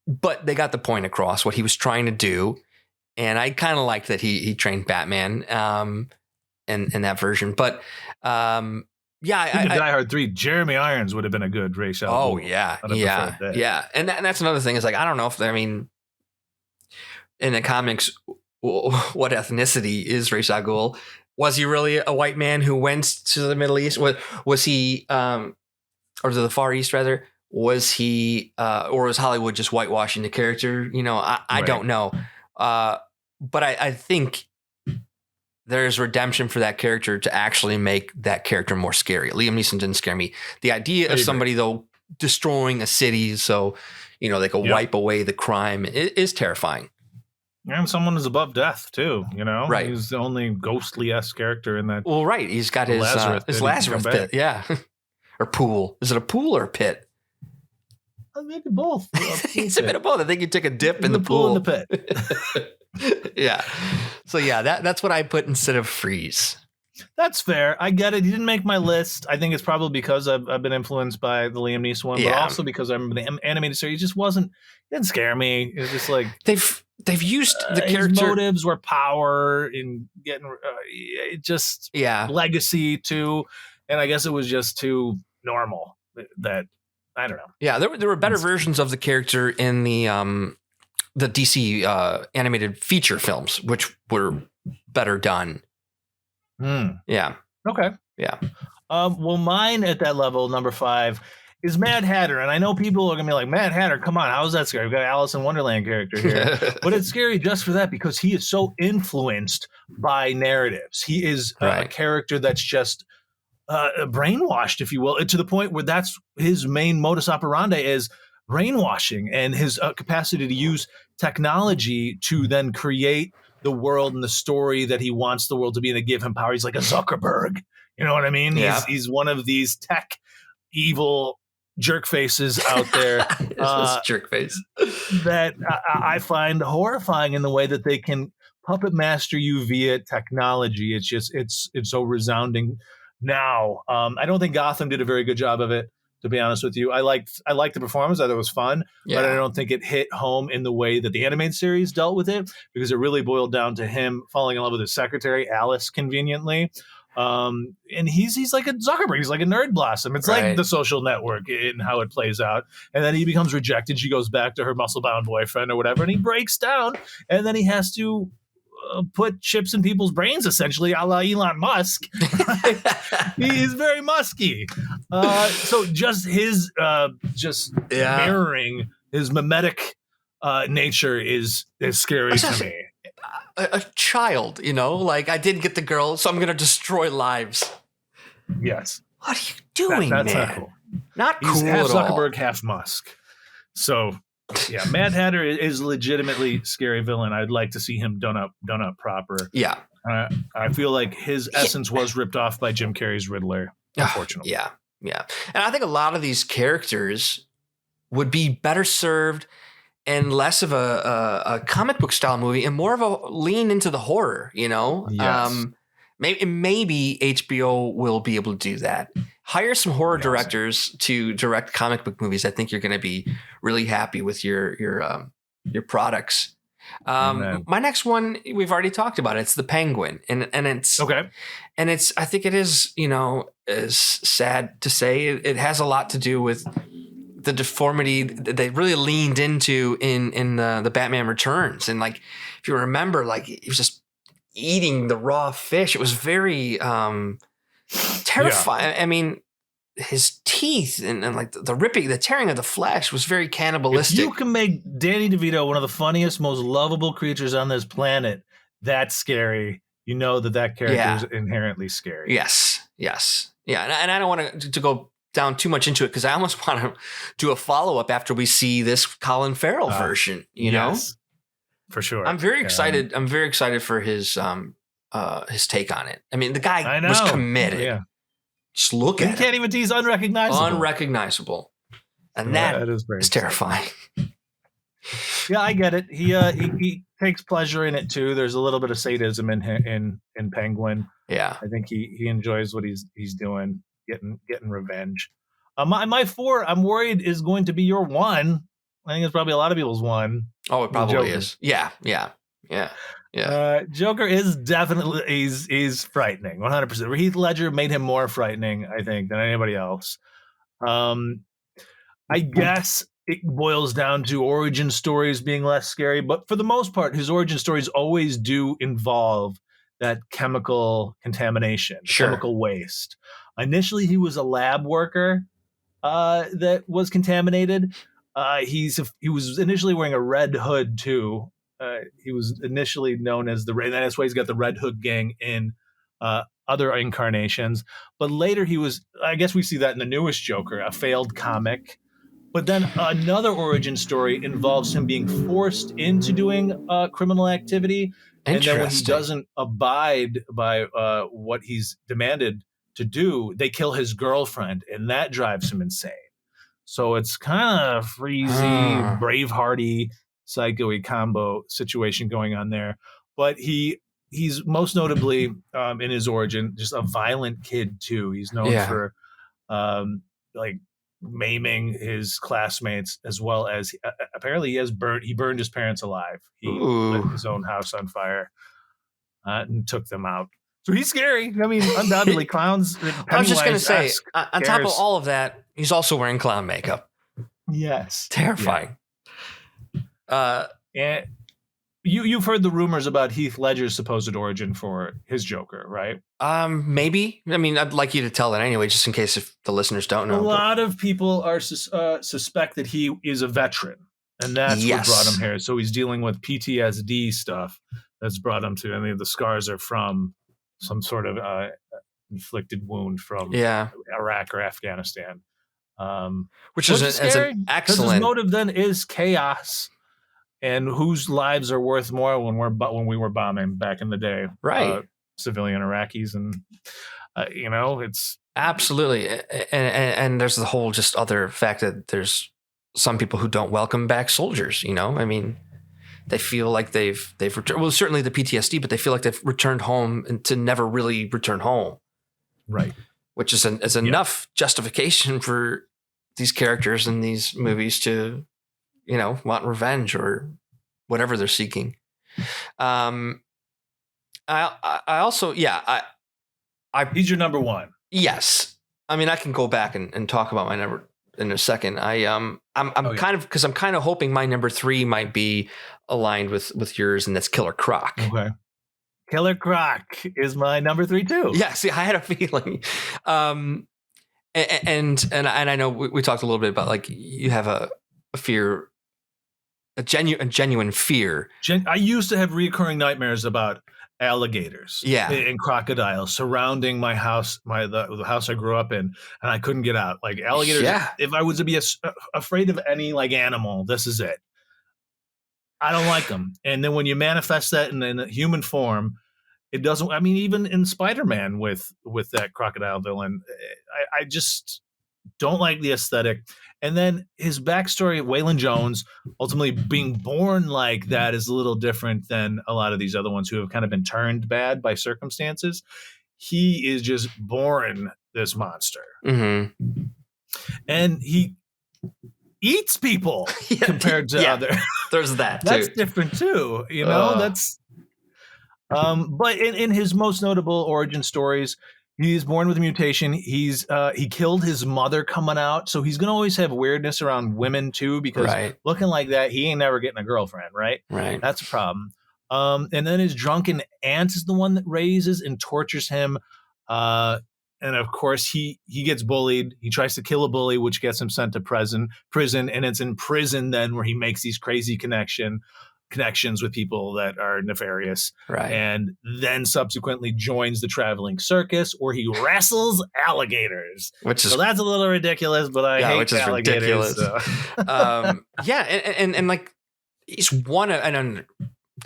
but they got the point across what he was trying to do. and I kind of like that he trained Batman in that version. But yeah, Even Die Hard 3, Jeremy Irons would have been a good Ra's al oh Ghul. yeah, I'd have preferred that. yeah, and that's another thing is like I don't know if I mean in the comics what ethnicity is Ra's al Ghul. Was he really a white man who went to the Middle East? Was he or to the Far East rather? Was he or was Hollywood just whitewashing the character? You know, I don't know. But I think there's redemption for that character to actually make that character more scary. Liam Neeson didn't scare me. The idea of somebody though destroying a city so you know they can wipe away the crime is terrifying. And someone who's above death too, you know. Right. He's the only ghostly-esque character in that. Well, right. He's got his Lazarus pit. Yeah. Or pool. Is it a pool or a pit? Maybe both. It's a bit of both. I think you took a dip in the pool. In the pit. Yeah. So yeah, that's what I put instead of freeze. That's fair. I get it. He didn't make my list. I think it's probably because I've been influenced by the Liam Neeson one, but also because I remember the animated series just didn't scare me. It was just like they've used the character. His motives were power and getting legacy too, and I guess it was just too normal that I don't know. Yeah, there were better versions of the character in the DC animated feature films, which were better done. Yeah. Okay. Yeah. Well, mine at that level, number 5, is Mad Hatter. And I know people are going to be like, Mad Hatter, come on, how's that scary? We've got an Alice in Wonderland character here. But it's scary just for that because he is so influenced by narratives. He is a character that's just brainwashed, if you will, to the point where that's his main modus operandi is brainwashing and his capacity to use technology to then create the world and the story that he wants the world to be and to give him power. He's like a Zuckerberg. You know what I mean? Yeah. He's one of these tech evil jerk faces out there. Jerk face. That I find horrifying in the way that they can puppet master you via technology. It's just, it's so resounding now. I don't think Gotham did a very good job of it, to be honest with you. I liked the performance. I thought it was fun, but I don't think it hit home in the way that the animated series dealt with it, because it really boiled down to him falling in love with his secretary, Alice, conveniently. And he's like a Zuckerberg. He's like a nerd blossom. It's like The Social Network in how it plays out. And then he becomes rejected. She goes back to her muscle-bound boyfriend or whatever, and he breaks down. And then he has to put chips in people's brains, essentially, a la Elon Musk. He's very musky. So just his mirroring his mimetic nature is scary to me. A child, you know, like I didn't get the girl, so I'm going to destroy lives. Yes. What are you doing, that's man? Not cool. Not cool. He's half at Zuckerberg, all. half Musk. So, yeah, Mad Hatter is legitimately scary villain. I'd like to see him done up proper. Yeah. I feel like his essence was ripped off by Jim Carrey's Riddler, unfortunately. Yeah. And I think a lot of these characters would be better served and less of a comic book style movie and more of a lean into the horror, you know? Yes. Maybe HBO will be able to do that. Hire some horror directors to direct comic book movies. I think you're going to be really happy with your products. My next one, we've already talked about it. It's the Penguin, and it's okay. And it's, I think it is, you know, as sad to say, it has a lot to do with the deformity that they really leaned into in the Batman Returns. And like, if you remember, like he was just eating the raw fish. It was very terrifying. I mean, his teeth and like the ripping, the tearing of the flesh was very cannibalistic. If you can make Danny DeVito one of the funniest, most lovable creatures on this planet, that's scary. You know that character is inherently scary. Yes. Yeah. And I don't want to go down too much into it because I almost want to do a follow-up after we see this Colin Farrell version, you know? For sure. I'm very excited. I'm very excited for his take on it. I mean, the guy was committed. Yeah. Just look at him. He can't even, he's unrecognizable. Unrecognizable. And that is terrifying. Yeah, I get it. He takes pleasure in it too. There's a little bit of sadism in Penguin. Yeah. I think he enjoys what he's doing, getting revenge. My 4, I'm worried, is going to be your 1. I think it's probably a lot of people's 1. Oh, it probably is. Yeah. Yeah. Yeah. Joker is definitely he's frightening, 100%. Heath Ledger made him more frightening, I think, than anybody else. I guess it boils down to origin stories being less scary, but for the most part, his origin stories always do involve that chemical contamination, the Sure. chemical waste. Initially, he was a lab worker that was contaminated. He was initially wearing a red hood too. He was initially known as and that's why he's got the Red Hood gang in other incarnations. But later he was, I guess we see that in the newest Joker, a failed comic. But then another origin story involves him being forced into doing criminal activity. And then when he doesn't abide by what he's demanded to do, they kill his girlfriend, and that drives him insane. So it's kind of freezy, bravehearty, psycho-y combo situation going on there. But he's most notably in his origin just a violent kid too. He's known for like maiming his classmates, as well as apparently he burned his parents alive. He lit his own house on fire and took them out. So he's scary. I mean, undoubtedly, clowns. I was just going to say, on top of all of that, he's also wearing clown makeup. Yes. Terrifying. Yeah. And you've heard the rumors about Heath Ledger's supposed origin for his Joker, right? Maybe. I mean, I'd like you to tell that anyway, just in case if the listeners don't know. A lot of people are suspect that he is a veteran, and that's what brought him here. So he's dealing with PTSD stuff that's brought him to. I mean, the scars are from some sort of inflicted wound from Iraq or Afghanistan, which is an excellent. Because his motive then is chaos. And whose lives are worth more when we were bombing back in the day, right? Civilian Iraqis, and it's absolutely. And there's the whole just other fact that there's some people who don't welcome back soldiers. I mean, they feel like they've returned. Well, certainly the PTSD, but they feel like they've returned home and to never really return home, right? Which is enough justification for these characters in these movies to. Want revenge or whatever they're seeking. I also, he's your number one. Yes. I mean, I can go back and talk about my number in a second. I'm kind of hoping my number 3 might be aligned with yours, and that's Killer Croc. Okay. Killer Croc is my number 3 too. Yeah. See, I had a feeling. And I know we talked a little bit about like you have a fear. A genuine fear. I used to have recurring nightmares about alligators and crocodiles surrounding my house, the house I grew up in, and I couldn't get out. Like alligators, if I was to be afraid of any like animal, this is it. I don't like them. And then when you manifest that in a human form, it doesn't. I mean, even in Spider-Man with that crocodile villain, I just don't like the aesthetic. And then his backstory, Waylon Jones, ultimately being born like that is a little different than a lot of these other ones who have kind of been turned bad by circumstances. He is just born this monster. Mm-hmm. And he eats people compared to other. There's that too. That's different too. That's... But in his most notable origin stories, he's born with a mutation. He killed his mother coming out, so he's gonna always have weirdness around women too. Because looking like that, he ain't never getting a girlfriend, right? Right. That's a problem. And then his drunken aunt is the one that raises and tortures him. And of course, he gets bullied. He tries to kill a bully, which gets him sent to prison. And it's in prison then where he makes these crazy connections with people that are nefarious, and then subsequently joins the traveling circus where he wrestles alligators, so that's a little ridiculous, but I hate alligators. So. And like he's one of, and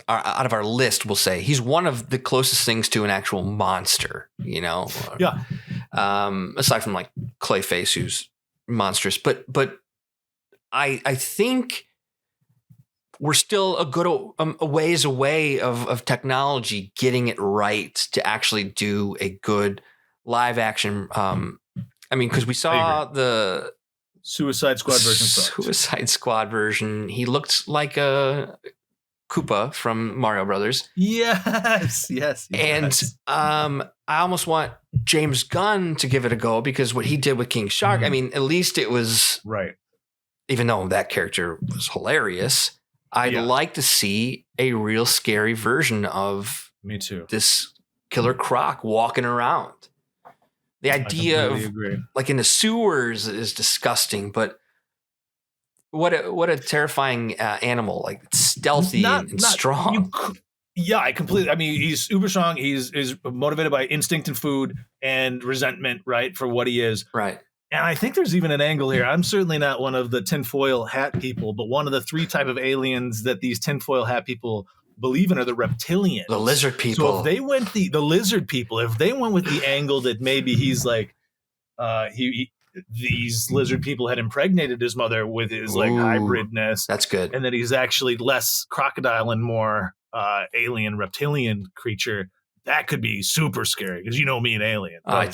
out of our list, we'll say he's one of the closest things to an actual monster, aside from like Clayface, who's monstrous, but I think we're still a ways away of technology getting it right to actually do a good live action. I mean, because we saw the Suicide Squad version. He looked like a Koopa from Mario Brothers. Yes, yes. And I almost want James Gunn to give it a go, because what he did with King Shark, I mean, at least it was right. Even though that character was hilarious, I'd like to see a real scary version of me too. This Killer Croc walking around. The idea of like in the sewers is disgusting, but what a terrifying animal! Like it's stealthy and strong. I completely. I mean, he's super strong. He's motivated by instinct and food and resentment, right, for what he is. Right. And I think there's even an angle here. I'm certainly not one of the tinfoil hat people, but one of the 3 type of aliens that these tinfoil hat people believe in are the reptilians, the lizard people. So if they went the lizard people, if they went with the angle that maybe he's like, these lizard people had impregnated his mother with his like hybridness. That's good. And that he's actually less crocodile and more alien reptilian creature. That could be super scary because you know me and Alien. I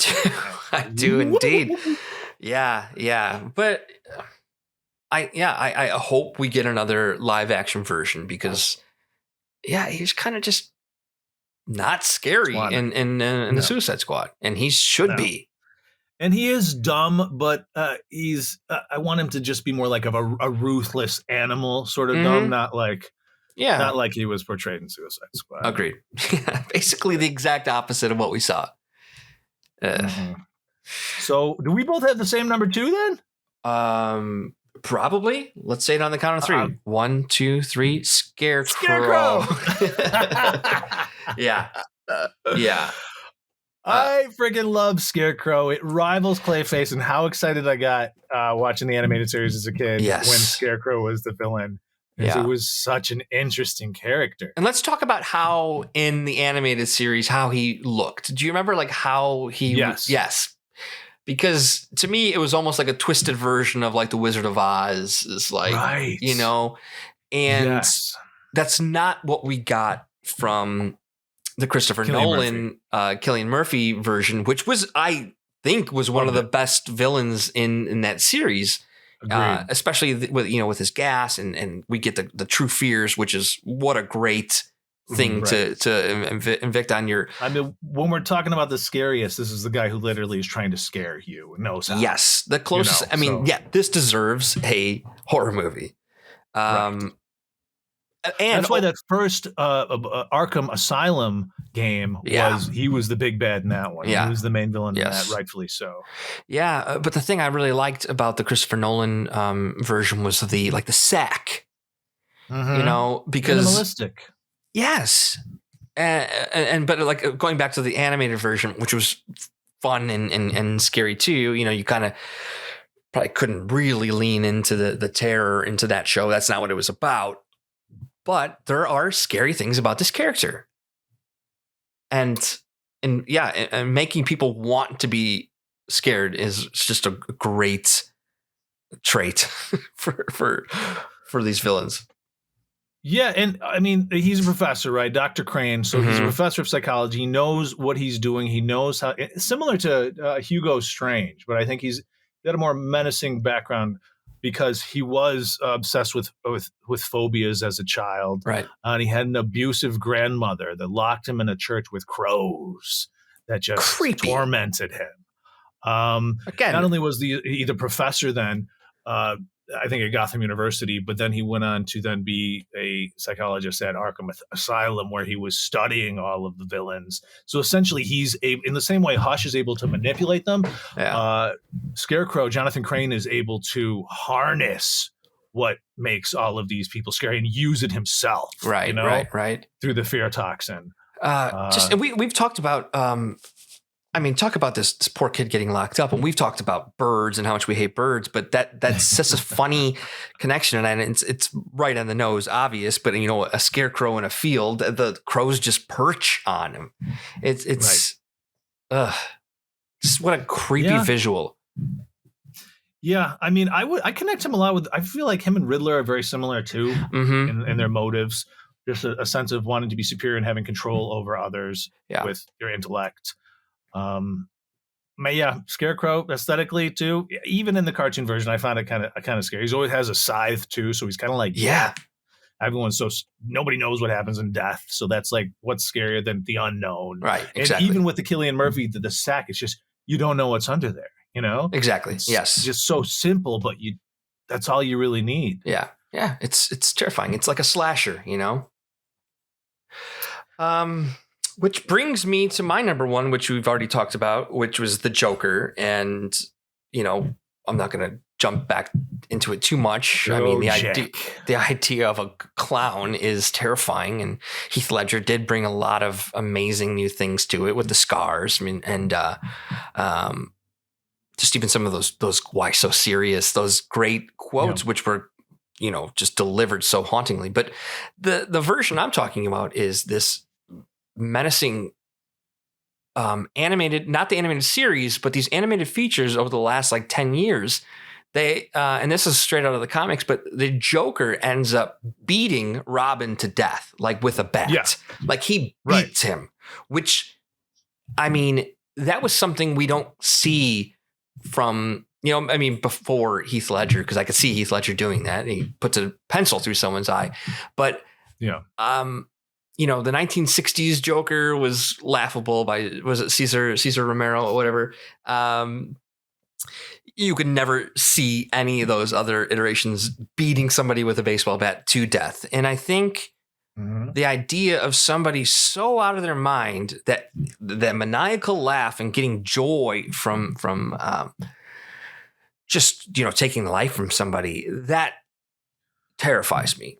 do indeed. Yeah. But I hope we get another live action version because he's kind of just not scary in the Suicide Squad, and he should be. And he is dumb, but he's. I want him to just be more like a ruthless animal, sort of dumb, not like he was portrayed in Suicide Squad. Agreed. Basically, the exact opposite of what we saw. So, do we both have the same number 2 then? Probably. Let's say it on the count of 3. 1, 2, 3. Scarecrow. Yeah. I freaking love Scarecrow. It rivals Clayface, and how excited I got watching the animated series as a kid when Scarecrow was the villain. It was such an interesting character. And let's talk about how in the animated series, how he looked. Do you remember like how he... Yes. Because to me, it was almost like a twisted version of like the Wizard of Oz. Is like, you know, and that's not what we got from the Christopher Nolan Cillian Murphy version, which was, I think, was one of the best villains in that series. Especially with his gas, and we get the true fears, which is what a great thing to invict on your. I mean, when we're talking about the scariest, this is the guy who literally is trying to scare you and knows how. Yes, the closest. You know, this deserves a horror movie. And that's why that first Arkham Asylum game he was the big bad in that one. He was the main villain in that, rightfully so. Yeah, but the thing I really liked about the Christopher Nolan version was the sack. You know, because minimalistic. Yes, but like going back to the animated version, which was fun and scary too. You know, you kind of probably couldn't really lean into the terror into that show. That's not what it was about. But there are scary things about this character, and making people want to be scared is just a great trait for these villains. Yeah, and I mean, he's a professor, right? Dr. Crane. So he's a professor of psychology. He knows what he's doing. He knows how. Similar to Hugo Strange, but I think he's got a more menacing background, because he was obsessed with phobias as a child. Right. And he had an abusive grandmother that locked him in a church with crows that just tormented him. Again, not only was he the professor then, I think at Gotham University, but then he went on to then be a psychologist at Arkham Asylum, where he was studying all of the villains. So essentially, he's in the same way Hush is able to manipulate them. Scarecrow, Jonathan Crane, is able to harness what makes all of these people scary and use it himself. Right, you know, right. Through the fear toxin. We've talked about. Talk about this poor kid getting locked up, and we've talked about birds and how much we hate birds, but that's such a funny connection, and it's right on the nose, obvious. But you know, a scarecrow in a field, the crows just perch on him. It's just what a creepy visual. Yeah, I mean, I connect him a lot with. I feel like him and Riddler are very similar too in their motives. Just a sense of wanting to be superior and having control over others with your intellect. Scarecrow aesthetically too. Even in the cartoon version, I found it kind of scary. He always has a scythe too, so he's kind of like everyone's nobody knows what happens in death. So that's like what's scarier than the unknown. Right. And Exactly. even with the Cillian Murphy, the sack, it's just you don't know what's under there. Exactly. It's yes. just so simple, but that's all you really need. Yeah. Yeah. It's terrifying. It's like a slasher, Which brings me to my number one, which we've already talked about, which was the Joker. And, I'm not going to jump back into it too much. I mean, the idea of a clown is terrifying, and Heath Ledger did bring a lot of amazing new things to it with the scars. I mean, and just even some of those why so serious, those great quotes, which were, just delivered so hauntingly. But the version I'm talking about is this menacing animated, not the animated series, but these animated features over the last like 10 years. They and this is straight out of the comics, but the Joker ends up beating Robin to death, like with a bat. Yeah. Like he beats him, which, I mean, that was something we don't see from, before Heath Ledger, because I could see Heath Ledger doing that. He puts a pencil through someone's eye. But the 1960s Joker was laughable was it Cesar Romero or whatever? You could never see any of those other iterations beating somebody with a baseball bat to death. And I think the idea of somebody so out of their mind that maniacal laugh and getting joy from just, taking the life from somebody, that terrifies me.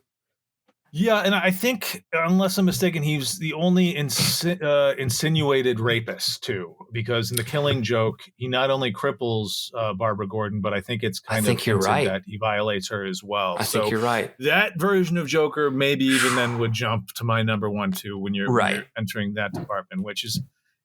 Yeah, and I think, unless I'm mistaken, he's the only insinuated rapist, too, because in The Killing Joke, he not only cripples Barbara Gordon, but I think it's kind of hinted that he violates her as well. I think you're right. That version of Joker maybe even then would jump to my number one, too, when you're entering that department, which is,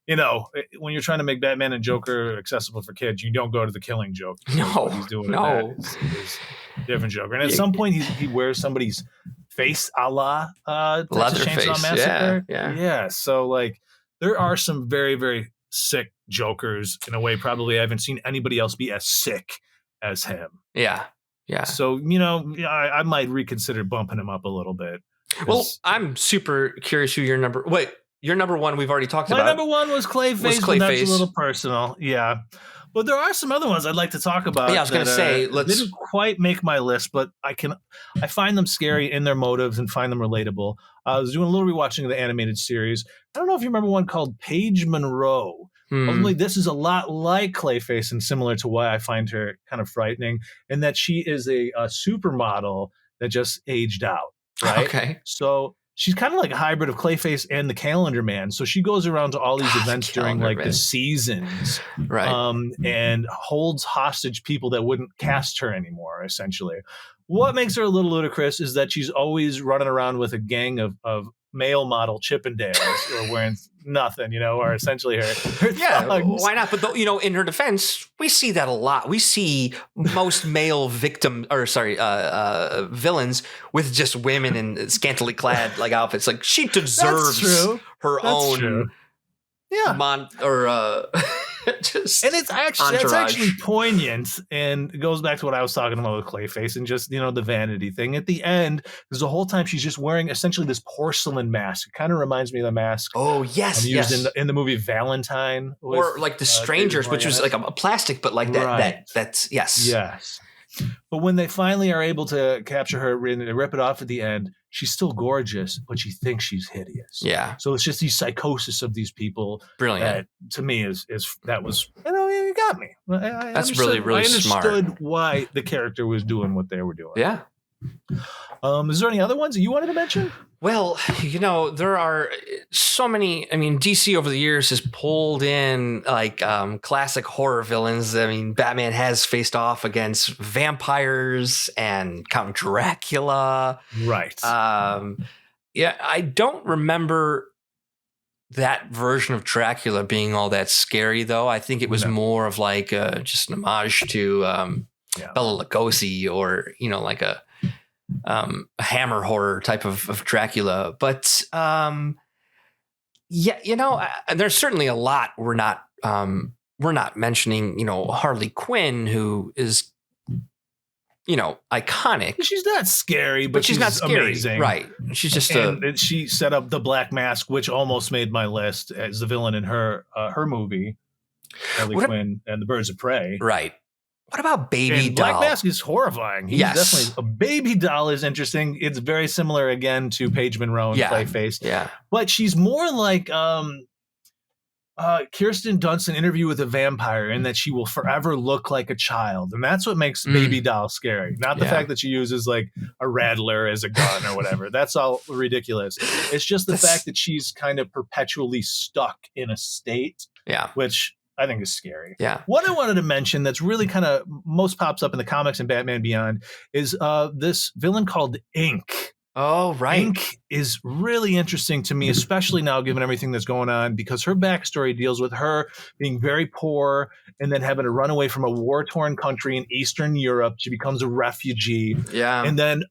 when you're trying to make Batman and Joker accessible for kids, you don't go to The Killing Joke. No, what he's doing that is different Joker. And at some point, he wears somebody's face a la Texas Chainsaw Massacre. Yeah. So like there are some very, very sick Jokers in a way probably I haven't seen anybody else be as sick as him. Yeah. So, I might reconsider bumping him up a little bit. Well, I'm super curious who your number one we've already talked about. My number one was Clayface, but that's a little personal. Yeah. But there are some other ones I'd like to talk about. Yeah, I was going to say, didn't quite make my list, but I find them scary in their motives and find them relatable. I was doing a little rewatching of the animated series. I don't know if you remember one called Paige Monroe. Ultimately, this is a lot like Clayface and similar to why I find her kind of frightening, in that she is a supermodel that just aged out. Right? Okay. So she's kind of like a hybrid of Clayface and the Calendar Man. So she goes around to all these events during the seasons, and holds hostage people that wouldn't cast her anymore, essentially. What makes her a little ludicrous is that she's always running around with a gang of male model Chippendales who are wearing nothing, or essentially her thugs. Why not? But in her defense, we see that a lot. We see most male villains with just women in scantily clad like outfits. Like she deserves her own. True. Yeah. Just and it's actually poignant, and it goes back to what I was talking about with Clayface and just the vanity thing at the end, because the whole time she's just wearing essentially this porcelain mask. It kind of reminds me of the mask used in the movie Valentine, or like The Strangers, which was like a plastic, but like that that's yes. But when they finally are able to capture her and rip it off at the end, she's still gorgeous, but she thinks she's hideous. Yeah. So it's just these psychosis of these people. Brilliant. That, to me, that was you got me. That's really smart. I understood why the character was doing what they were doing. Yeah. Is there any other ones that you wanted to mention? Well, there are so many. I mean, DC over the years has pulled in like classic horror villains. I mean, Batman has faced off against vampires and Count Dracula. Right. I don't remember that version of Dracula being all that scary, though. I think it was more of like just an homage to Bela Lugosi, or like a Hammer horror type of Dracula. But there's certainly a lot we're not mentioning. Harley Quinn, who is iconic. She's not scary, but she's not scary, amazing. right? She's just she set up the Black Mask, which almost made my list as the villain in her movie, Harley Quinn and the Birds of Prey. Right. What about Baby and Doll? Black Mask is horrifying. He's definitely a Baby Doll is interesting. It's very similar again to Paige Monroe and Clayface. Yeah. But she's more like Kirsten Dunst in Interview with a Vampire, in that she will forever look like a child. And that's what makes Baby Doll scary. Not the fact that she uses like a rattler as a gun or whatever. That's all ridiculous. It's just the fact that she's kind of perpetually stuck in a state, which I think is scary. Yeah. What I wanted to mention that's really kind of most pops up in the comics and Batman Beyond is this villain called Ink. Oh, right. Ink is really interesting to me, especially now given everything that's going on, because her backstory deals with her being very poor and then having to run away from a war-torn country in Eastern Europe. She becomes a refugee. Yeah. And then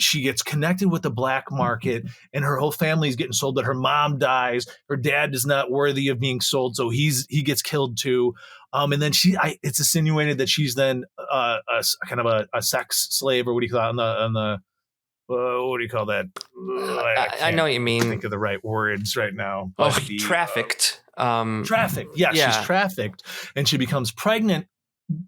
she gets connected with the black market, and her whole family is getting sold, but her mom dies. Her dad is not worthy of being sold, so he gets killed too. And then it's insinuated that she's then a kind of a sex slave, or what do you call it on the what do you call that? I know what you mean. Think of the right words right now. Trafficked. Trafficked. Yeah, she's trafficked, and she becomes pregnant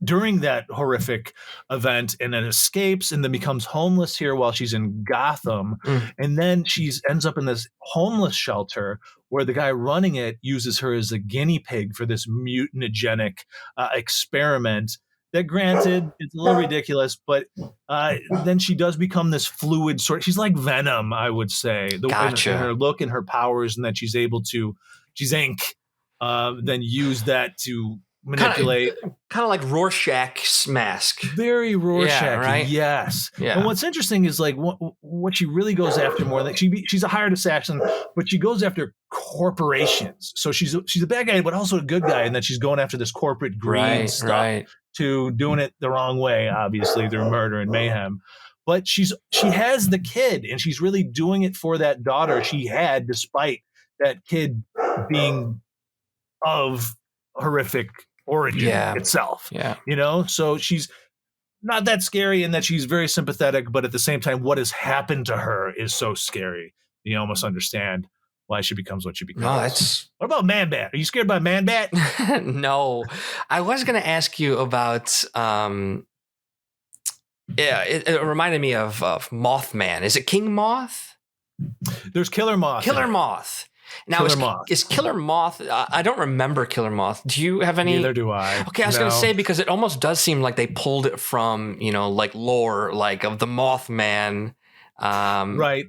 during that horrific event, and then escapes, and then becomes homeless here while she's in Gotham. And then she ends up in this homeless shelter where the guy running it uses her as a guinea pig for this mutagenic experiment. That, granted, it's a little ridiculous, but then she does become this fluid sort. She's like Venom, I would say. In her look and her powers, and that she's Ink. Then use that to manipulate. Kind of like Rorschach's mask. Very Rorschach, right? Yes. Yeah. And what's interesting is like what she really goes after more than she's a hired assassin, but she goes after corporations. So she's a bad guy, but also a good guy, and that she's going after this corporate greed stuff to doing it the wrong way, obviously through murder and mayhem. But she has the kid, and she's really doing it for that daughter she had, despite that kid being of horrific origin itself. Yeah. So she's not that scary in that she's very sympathetic, but at the same time, what has happened to her is so scary. You almost understand why she becomes what she becomes. What about Man-Bat? Are you scared by Man-Bat? No. I was going to ask you about it reminded me of Mothman. Is it King Moth? There's Killer Moth. Killer Moth. Now, is Killer Moth? I don't remember Killer Moth. Do you have any? Neither do I. Okay, I was going to say, because it almost does seem like they pulled it from, like lore, like of the Mothman. Right.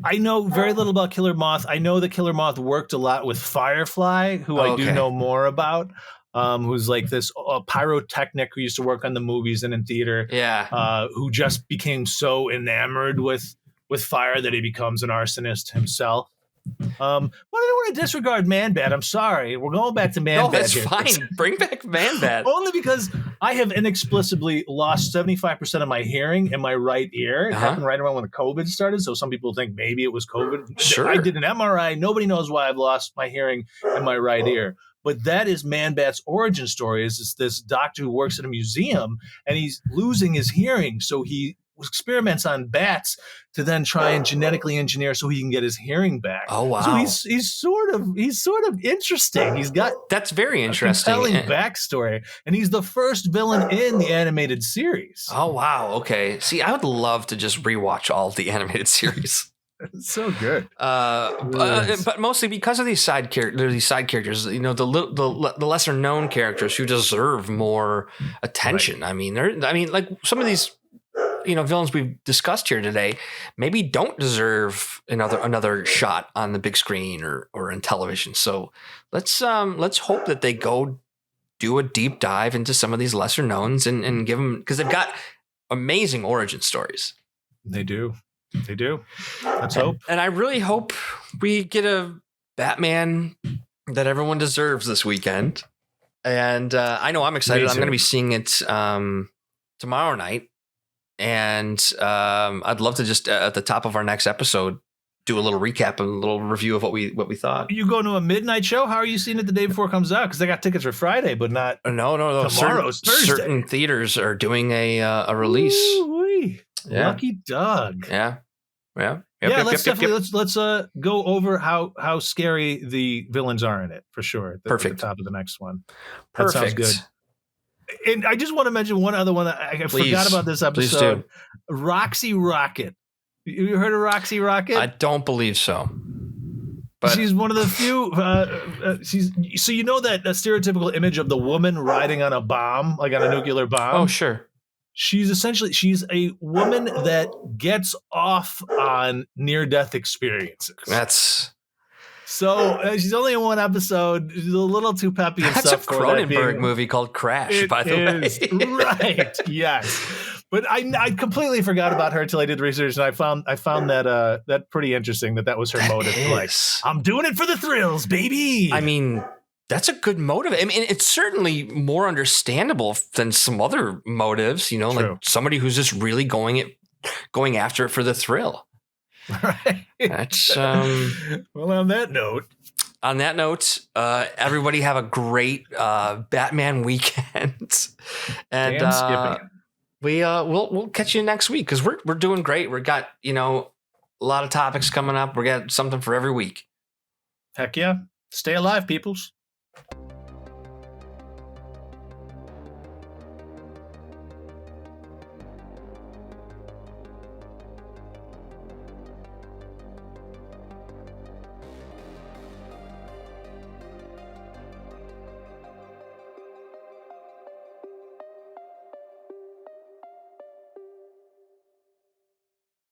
I know very little about Killer Moth. I know that Killer Moth worked a lot with Firefly, who I do know more about. Who's like this pyrotechnic who used to work on the movies and in theater. Yeah. Who just became so enamored with fire that he becomes an arsonist himself. But I don't want to disregard Man-Bat. I'm sorry. We're going back to Man-Bat. No, that's fine. Bring back Man-Bat. Only because I have inexplicably lost 75% of my hearing in my right ear. It happened right around when the COVID started, so some people think maybe it was COVID. Sure. I did an MRI. Nobody knows why I've lost my hearing in my right ear. But that is Man-Bat's origin story. Is this doctor who works at a museum, and he's losing his hearing, so he experiments on bats to then try and genetically engineer so he can get his hearing back. Oh wow! So he's sort of interesting. He's got that's very interesting, compelling backstory, and he's the first villain in the animated series. Oh wow! Okay, see, I would love to just rewatch all of the animated series. It's so good. But mostly because of these side characters, the lesser known characters who deserve more attention. Right. Like some of these villains we've discussed here today maybe don't deserve another shot on the big screen or on television. So let's hope that they go do a deep dive into some of these lesser knowns and give them, because they've got amazing origin stories. They do. Let's hope. And I really hope we get a Batman that everyone deserves this weekend. And I know I'm excited. I'm going to be seeing it tomorrow night. And I'd love to just at the top of our next episode do a little recap and a little review of what we thought. You going to a midnight show? How are you seeing it the day before it comes out? Because I got tickets for Friday, but not No. tomorrow's Thursday. Certain theaters are doing a release. Ooh-wee. Yeah. Lucky Doug. Yeah. Yep, let's go over how scary the villains are in it for sure. Perfect. At the top of the next one. Perfect. That sounds good. And I just want to mention one other one. I forgot about this episode. Roxy Rocket. You heard of Roxy Rocket? I don't believe so. But she's one of the few. So you know that stereotypical image of the woman riding on a bomb, like on a nuclear bomb. Oh, sure. She's a woman that gets off on near-death experiences. So she's only in one episode. She's a little too peppy and stuff. That's a Cronenberg movie called Crash, by the way. Right. Yes. But I completely forgot about her until I did research, and I found that pretty interesting that was her motive. Like, I'm doing it for the thrills, baby. I mean, that's a good motive. I mean, it's certainly more understandable than some other motives, you know, True. like somebody who's just really going after it for the thrill. Right. That's well, on that note, everybody have a great Batman weekend. And we'll catch you next week, because we're doing great. We got, a lot of topics coming up. We got something for every week. Heck yeah. Stay alive, peoples.